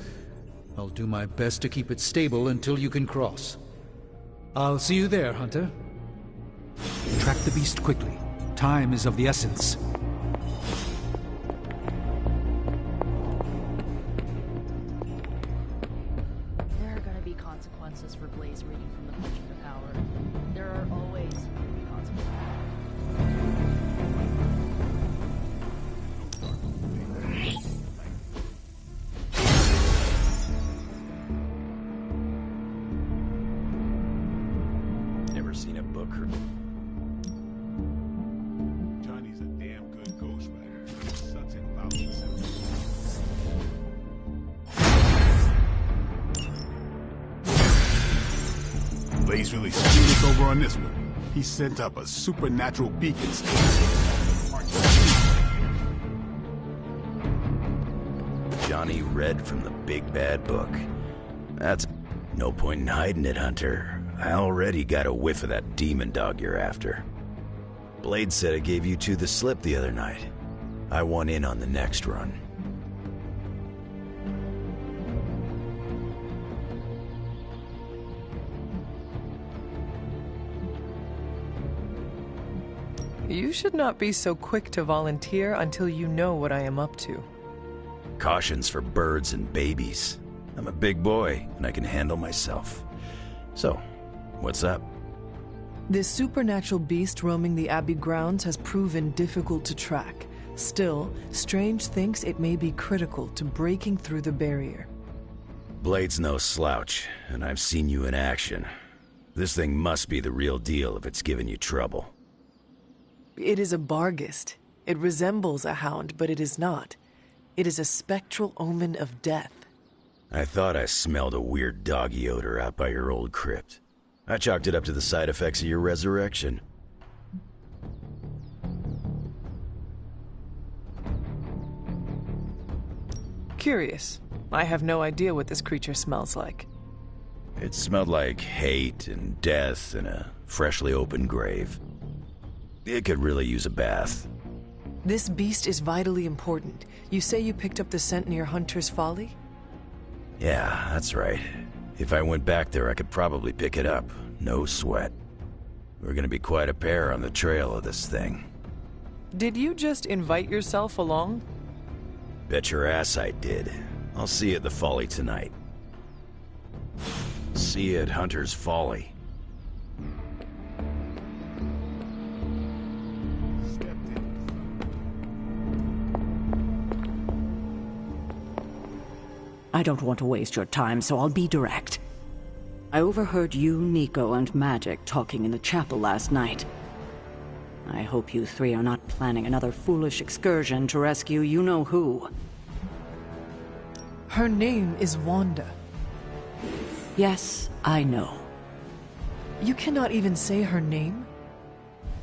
E: I'll do my best to keep it stable until you can cross. I'll see you there, Hunter. Track the beast quickly. Time is of the essence.
L: Blaze really screwed us over on this one. He sent up a supernatural beacon
K: Johnny read from the big bad book. That's no point in hiding it, Hunter. I already got a whiff of that demon dog you're after. Blade said I gave you two the slip the other night. I want in on the next run.
B: You should not be so quick to volunteer until you know what I am up to.
K: Caution's for birds and babies. I'm a big boy, and I can handle myself. So, what's up?
B: This supernatural beast roaming the Abbey grounds has proven difficult to track. Still, Strange thinks it may be critical to breaking through the barrier.
K: Blade's no slouch, and I've seen you in action. This thing must be the real deal if it's giving you trouble.
B: It is a Barghest. It resembles a hound, but it is not. It is a spectral omen of death.
K: I thought I smelled a weird doggy odor out by your old crypt. I chalked it up to the side effects of your resurrection.
B: Curious. I have no idea what this creature smells like.
K: It smelled like hate and death in a freshly opened grave. It could really use a bath.
B: This beast is vitally important. You say you picked up the scent near Hunter's Folly?
K: Yeah, that's right. If I went back there, I could probably pick it up. No sweat. We're gonna be quite a pair on the trail of this thing.
B: Did you just invite yourself along?
K: Bet your ass I did. I'll see you at the Folly tonight. See you at Hunter's Folly.
A: I don't want to waste your time, so I'll be direct. I overheard you, Nico, and Magic talking in the chapel last night. I hope you three are not planning another foolish excursion to rescue you-know-who.
B: Her name is Wanda.
A: Yes, I know.
B: You cannot even say her name?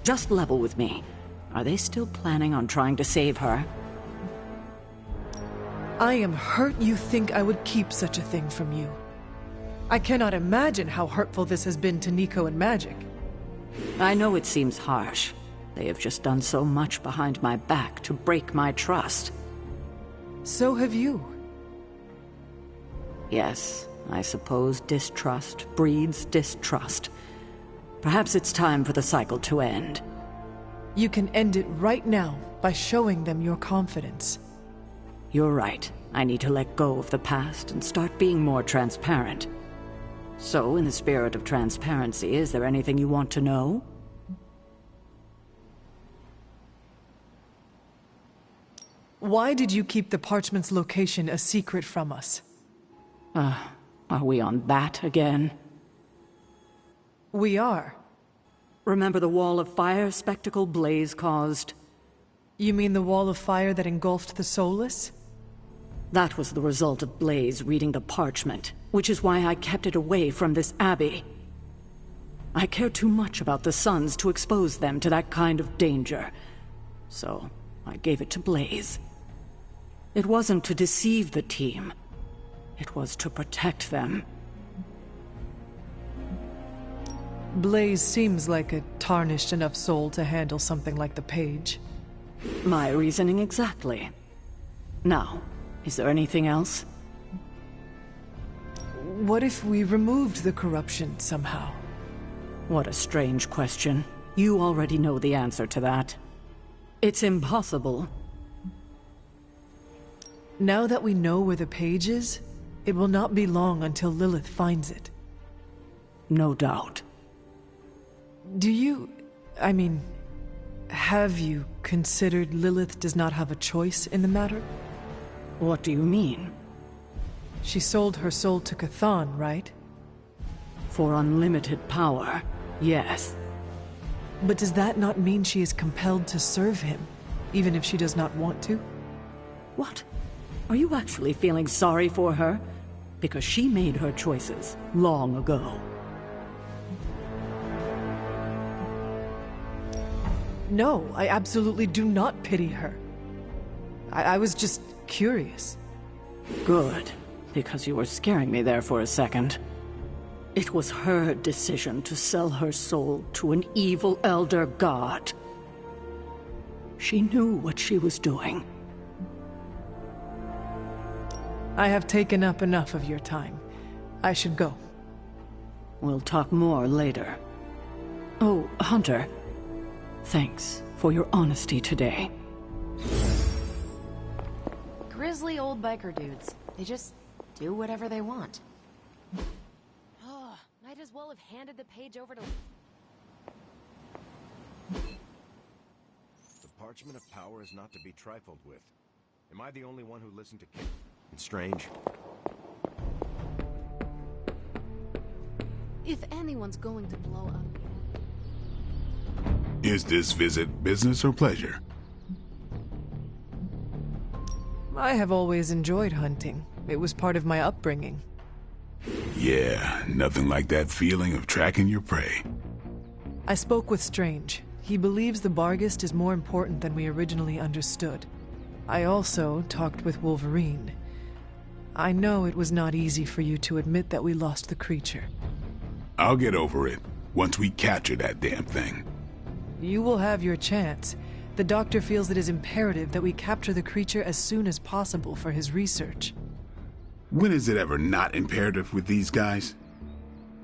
A: Just level with me. Are they still planning on trying to save her?
B: I am hurt you think I would keep such a thing from you. I cannot imagine how hurtful this has been to Nico and Magic.
A: I know it seems harsh. They have just done so much behind my back to break my trust.
B: So have you.
A: Yes, I suppose distrust breeds distrust. Perhaps it's time for the cycle to end.
B: You can end it right now by showing them your confidence.
A: You're right. I need to let go of the past and start being more transparent. So, in the spirit of transparency, is there anything you want to know?
B: Why did you keep the parchment's location a secret from us?
A: Are we on that again?
B: We are.
A: Remember the wall of fire spectacle Blaze caused?
B: You mean the wall of fire that engulfed the Soulless?
A: That was the result of Blaze reading the parchment, which is why I kept it away from this abbey. I care too much about the Sons to expose them to that kind of danger. So, I gave it to Blaze. It wasn't to deceive the team. It was to protect them.
B: Blaze seems like a tarnished enough soul to handle something like the page.
A: My reasoning exactly. Now, is there anything else?
B: What if we removed the corruption somehow?
A: What a strange question. You already know the answer to that. It's impossible.
B: Now that we know where the page is, it will not be long until Lilith finds it.
A: No doubt.
B: Have you considered Lilith does not have a choice in the matter?
A: What do you mean?
B: She sold her soul to Cthon, right?
A: For unlimited power, yes.
B: But does that not mean she is compelled to serve him, even if she does not want to?
A: What? Are you actually feeling sorry for her? Because she made her choices long ago.
B: No, I absolutely do not pity her. I was just curious.
A: Good, because you were scaring me there for a second. It was her decision to sell her soul to an evil elder god. She knew what she was doing.
B: I have taken up enough of your time. I should go.
A: We'll talk more later. Oh, Hunter. Thanks for your honesty today.
C: Grizzly old biker dudes. They just do whatever they want. Oh, might as well have handed the page over to...
Q: The parchment of power is not to be trifled with. Am I the only one who listened to King? It's strange.
G: If anyone's going to blow up...
L: Is this visit business or pleasure?
B: I have always enjoyed hunting. It was part of my upbringing.
L: Yeah, nothing like that feeling of tracking your prey.
B: I spoke with Strange. He believes the Barghest is more important than we originally understood. I also talked with Wolverine. I know it was not easy for you to admit that we lost the creature.
L: I'll get over it once we capture that damn thing.
B: You will have your chance. The doctor feels it is imperative that we capture the creature as soon as possible for his research.
L: When is it ever not imperative with these guys?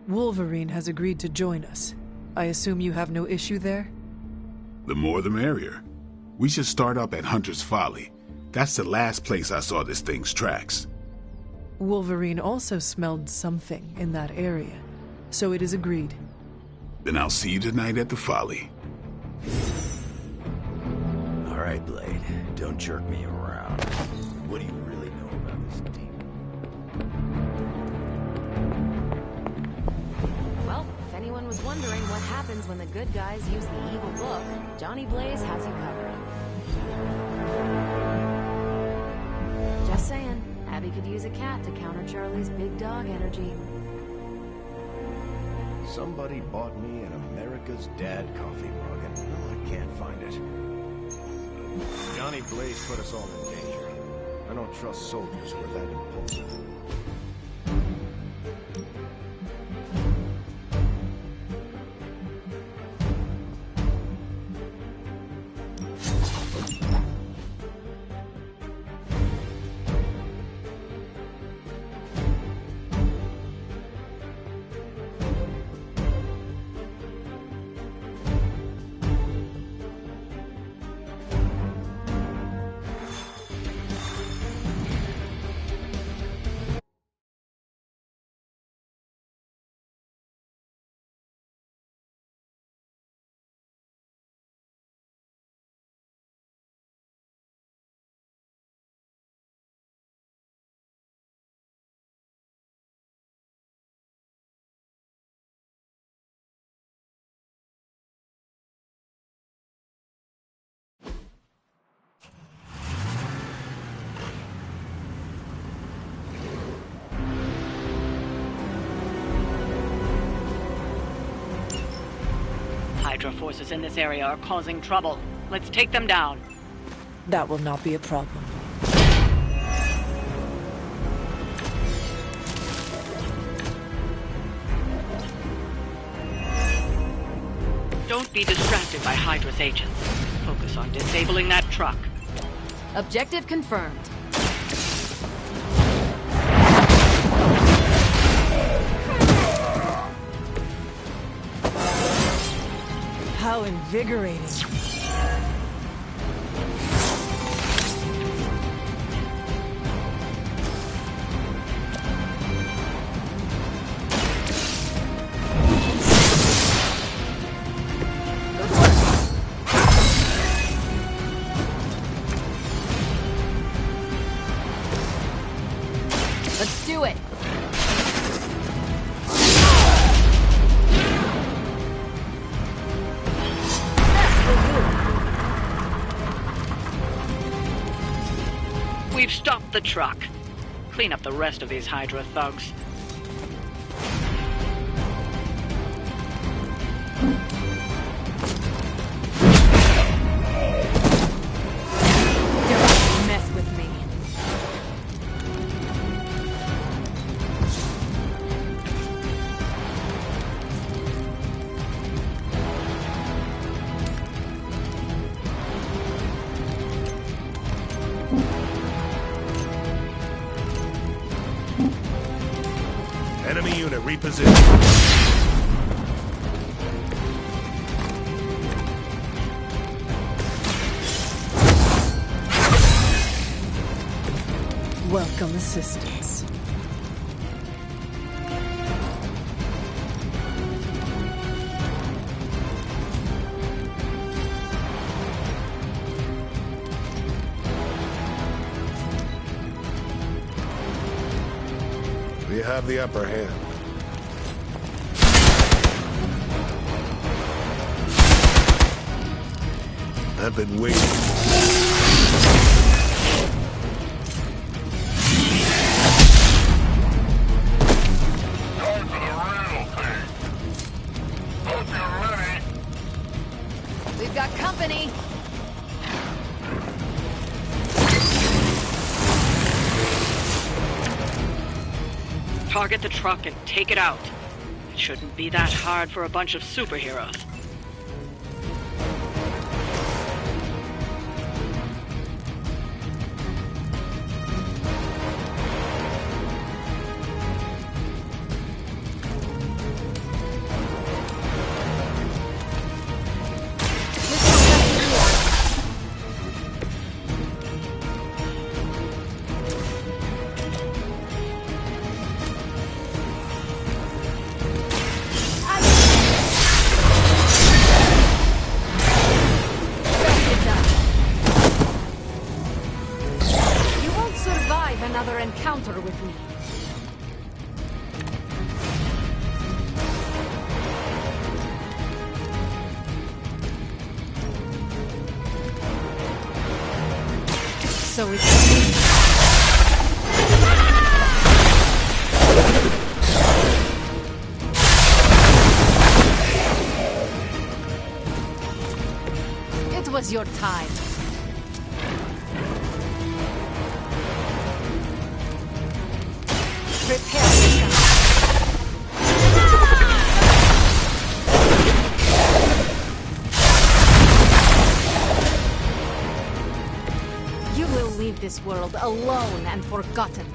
B: Wolverine has agreed to join us. I assume you have no issue there?
L: The more the merrier. We should start up at Hunter's Folly. That's the last place I saw this thing's tracks.
B: Wolverine also smelled something in that area, so it is agreed.
L: Then I'll see you tonight at the Folly.
Q: All right, Blade. Don't jerk me around. What do you really know about this team?
C: Well, if anyone was wondering what happens when the good guys use the evil book, Johnny Blaze has you covered. Just saying, Abby could use a cat to counter Charlie's big dog energy.
Q: Somebody bought me an America's Dad coffee mug, and I can't find it. Johnny Blaze put us all in danger. I don't trust soldiers who are that impulsive.
A: Hydra forces in this area are causing trouble. Let's take them down.
B: That will not be a problem.
A: Don't be distracted by Hydra's agents. Focus on disabling that truck.
C: Objective confirmed.
B: How invigorating.
C: Let's do it.
A: We've stopped the truck. Clean up the rest of these Hydra thugs.
O: Enemy unit repositioned.
B: Welcome assistance.
O: We have the upper hand. I've been waiting.
C: We've got company.
A: Target the truck and take it out. It shouldn't be that hard for a bunch of superheroes.
C: Another encounter with me.
G: So it's...
C: It was your time. Prepare yourself. You will leave this world alone and forgotten.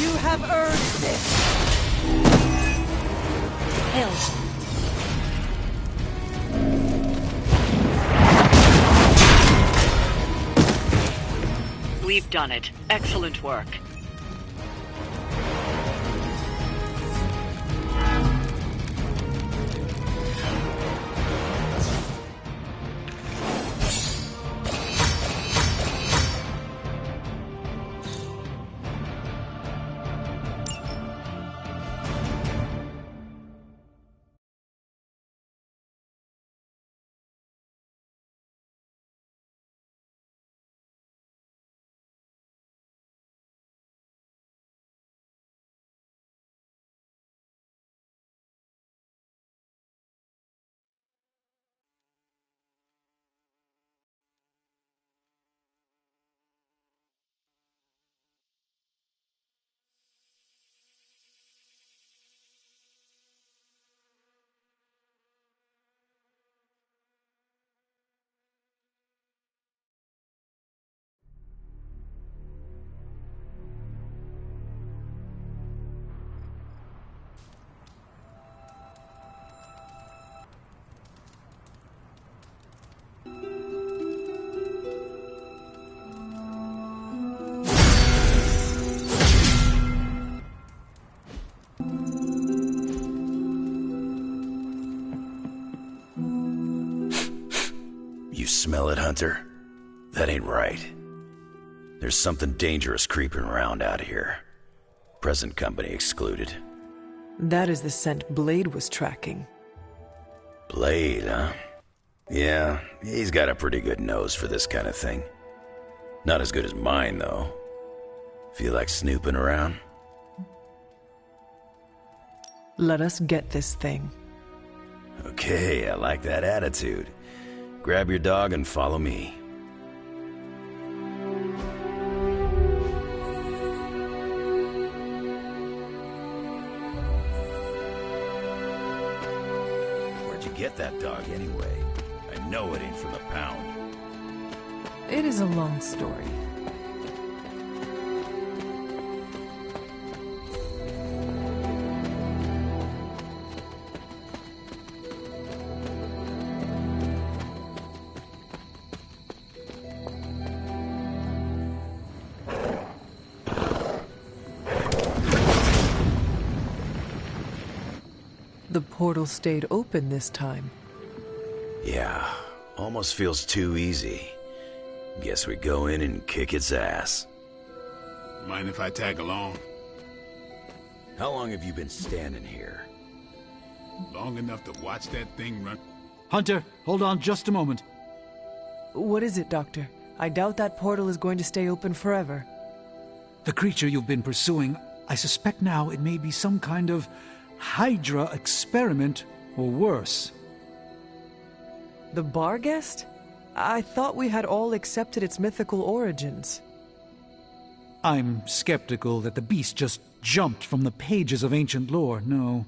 B: You have earned this.
A: Hell. We've done it. Excellent work.
K: You smell it, Hunter? That ain't right. There's something dangerous creeping around out here. Present company excluded.
B: That is the scent Blade was tracking.
K: Blade, huh? Yeah, he's got a pretty good nose for this kind of thing. Not as good as mine, though. Feel like snooping around?
B: Let us get this thing.
K: Okay, I like that attitude. Grab your dog and follow me. get that dog anyway? I know it ain't from the pound.
B: It is a long story. The portal stayed open this time.
K: Yeah, almost feels too easy. Guess we go in and kick its ass.
L: Mind if I tag along?
K: How long have you been standing here?
L: Long enough to watch that thing run.
E: Hunter, hold on just a moment.
B: What is it, Doctor? I doubt that portal is going to stay open forever.
E: The creature you've been pursuing, I suspect now it may be some kind of Hydra experiment, or worse.
B: The bar guest? I thought we had all accepted its mythical origins.
E: I'm skeptical that the beast just jumped from the pages of ancient lore. No,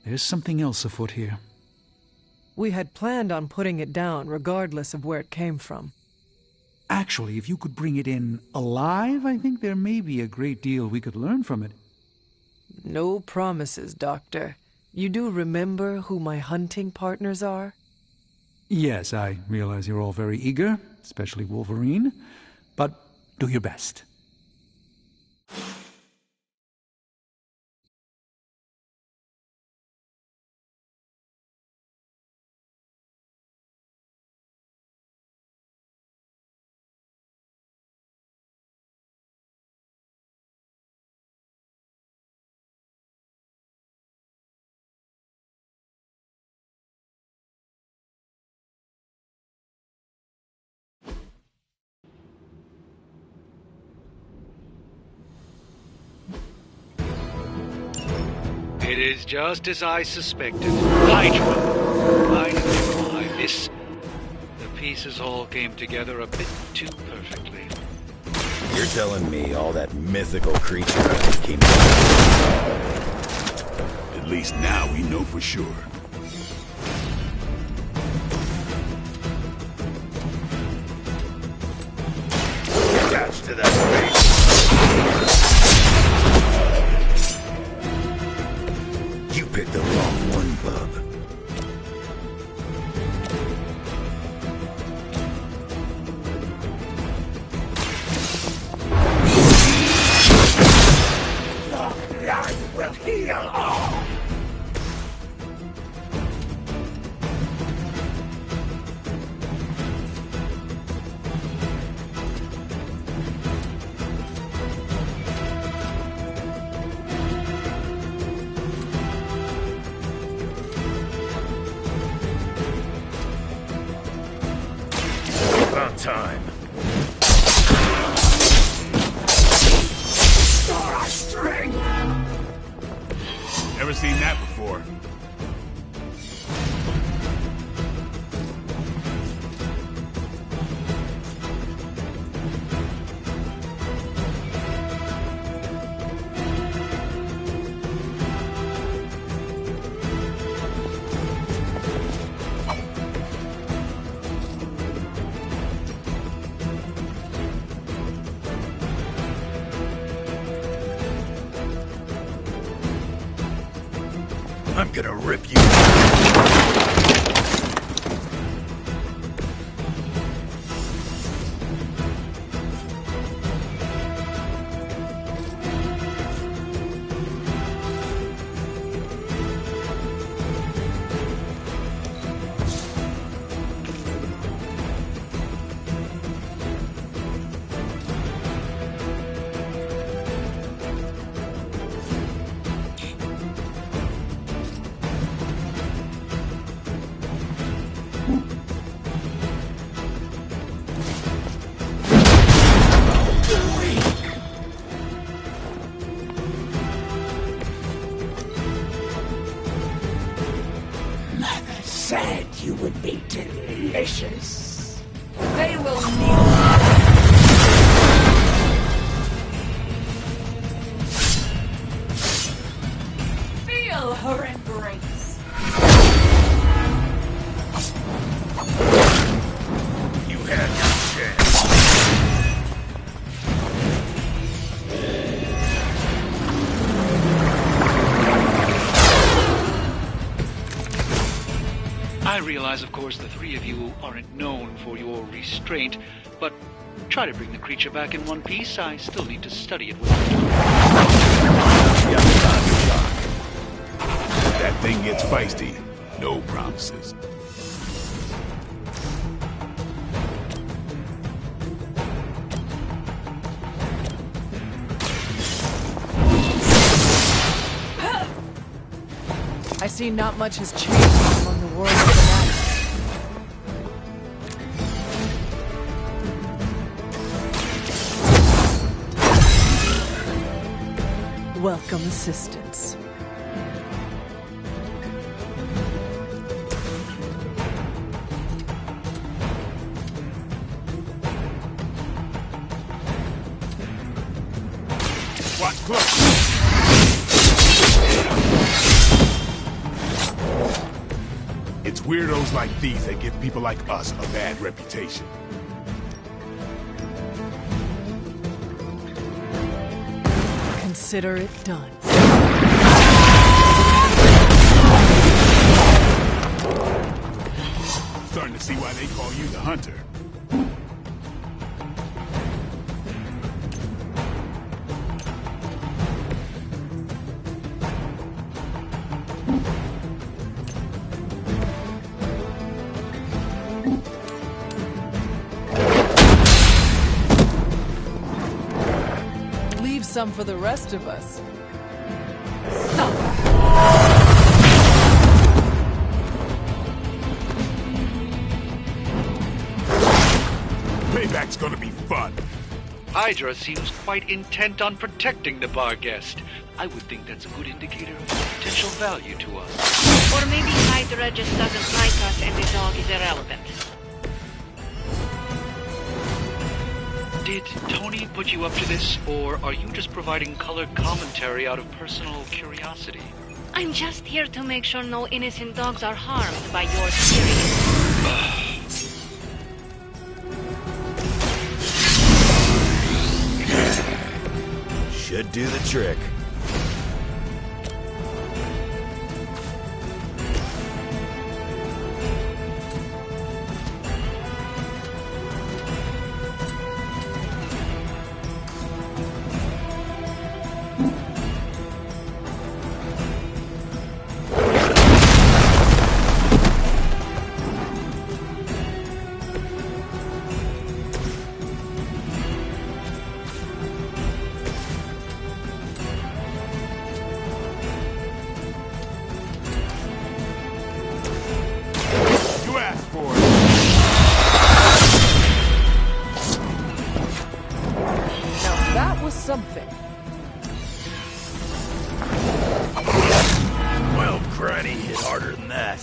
E: there's something else afoot here.
B: We had planned on putting it down regardless of where it came from.
E: Actually, if you could bring it in alive, I think there may be a great deal we could learn from it.
B: No promises, Doctor. You do remember who my hunting partners are?
E: Yes, I realize you're all very eager, especially Wolverine, but do your best.
R: It is just as I suspected. Hydra! I knew why this. The pieces all came together a bit too perfectly.
K: You're telling me all that mythical creature came
L: At least now we know for sure.
K: Attached to that space. You picked the wrong one, bub.
O: The blood will heal all.
K: About time.
O: String!
L: Never seen that before.
K: I'm gonna rip you.
O: Mother said you would be delicious.
P: They will need... Feel her embrace.
N: You had your chance.
R: I realize, of course, the three of you aren't known for your restraint, but try to bring the creature back in one piece. I still need to study it with
L: That thing gets feisty. No promises.
B: I see not much has changed among the world of fanatics. Welcome assistance.
N: Watch close. It's weirdos like these that give people like us a bad reputation.
B: Consider it done.
N: Starting to see why they call you the hunter.
B: Leave some for the rest of us.
N: Payback's gonna be fun.
R: Hydra seems quite intent on protecting the bar guest. I would think that's a good indicator of potential value to us.
S: Or maybe Hydra just doesn't like us and the dog is irrelevant.
R: Did Tony put you up to this, or are you just providing colored commentary out of personal curiosity?
S: I'm just here to make sure no innocent dogs are harmed by your theory.
K: Should do the trick.
B: Something.
K: Well, Granny hit harder than that.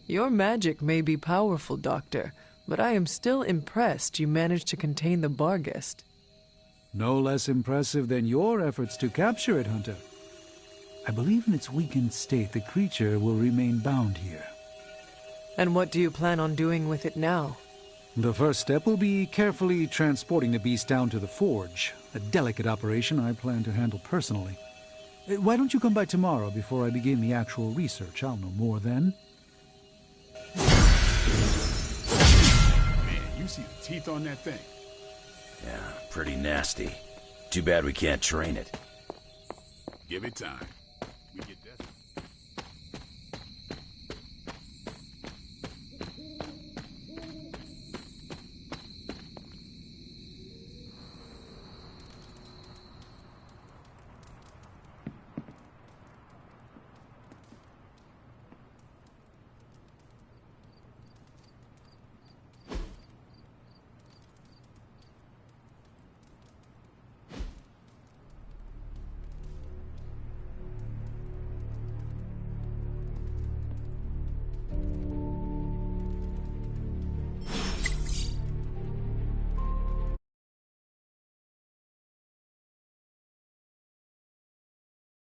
B: Your magic may be powerful, Doctor, but I am still impressed you managed to contain the Barghest.
E: No less impressive than your efforts to capture it, Hunter. I believe in its weakened state, the creature will remain bound here.
B: And what do you plan on doing with it now?
E: The first step will be carefully transporting the beast down to the forge. A delicate operation I plan to handle personally. Why don't you come by tomorrow before I begin the actual research? I'll know more then.
L: Man, you see the teeth on that thing?
K: Yeah, pretty nasty. Too bad we can't train it.
L: Give it time. We get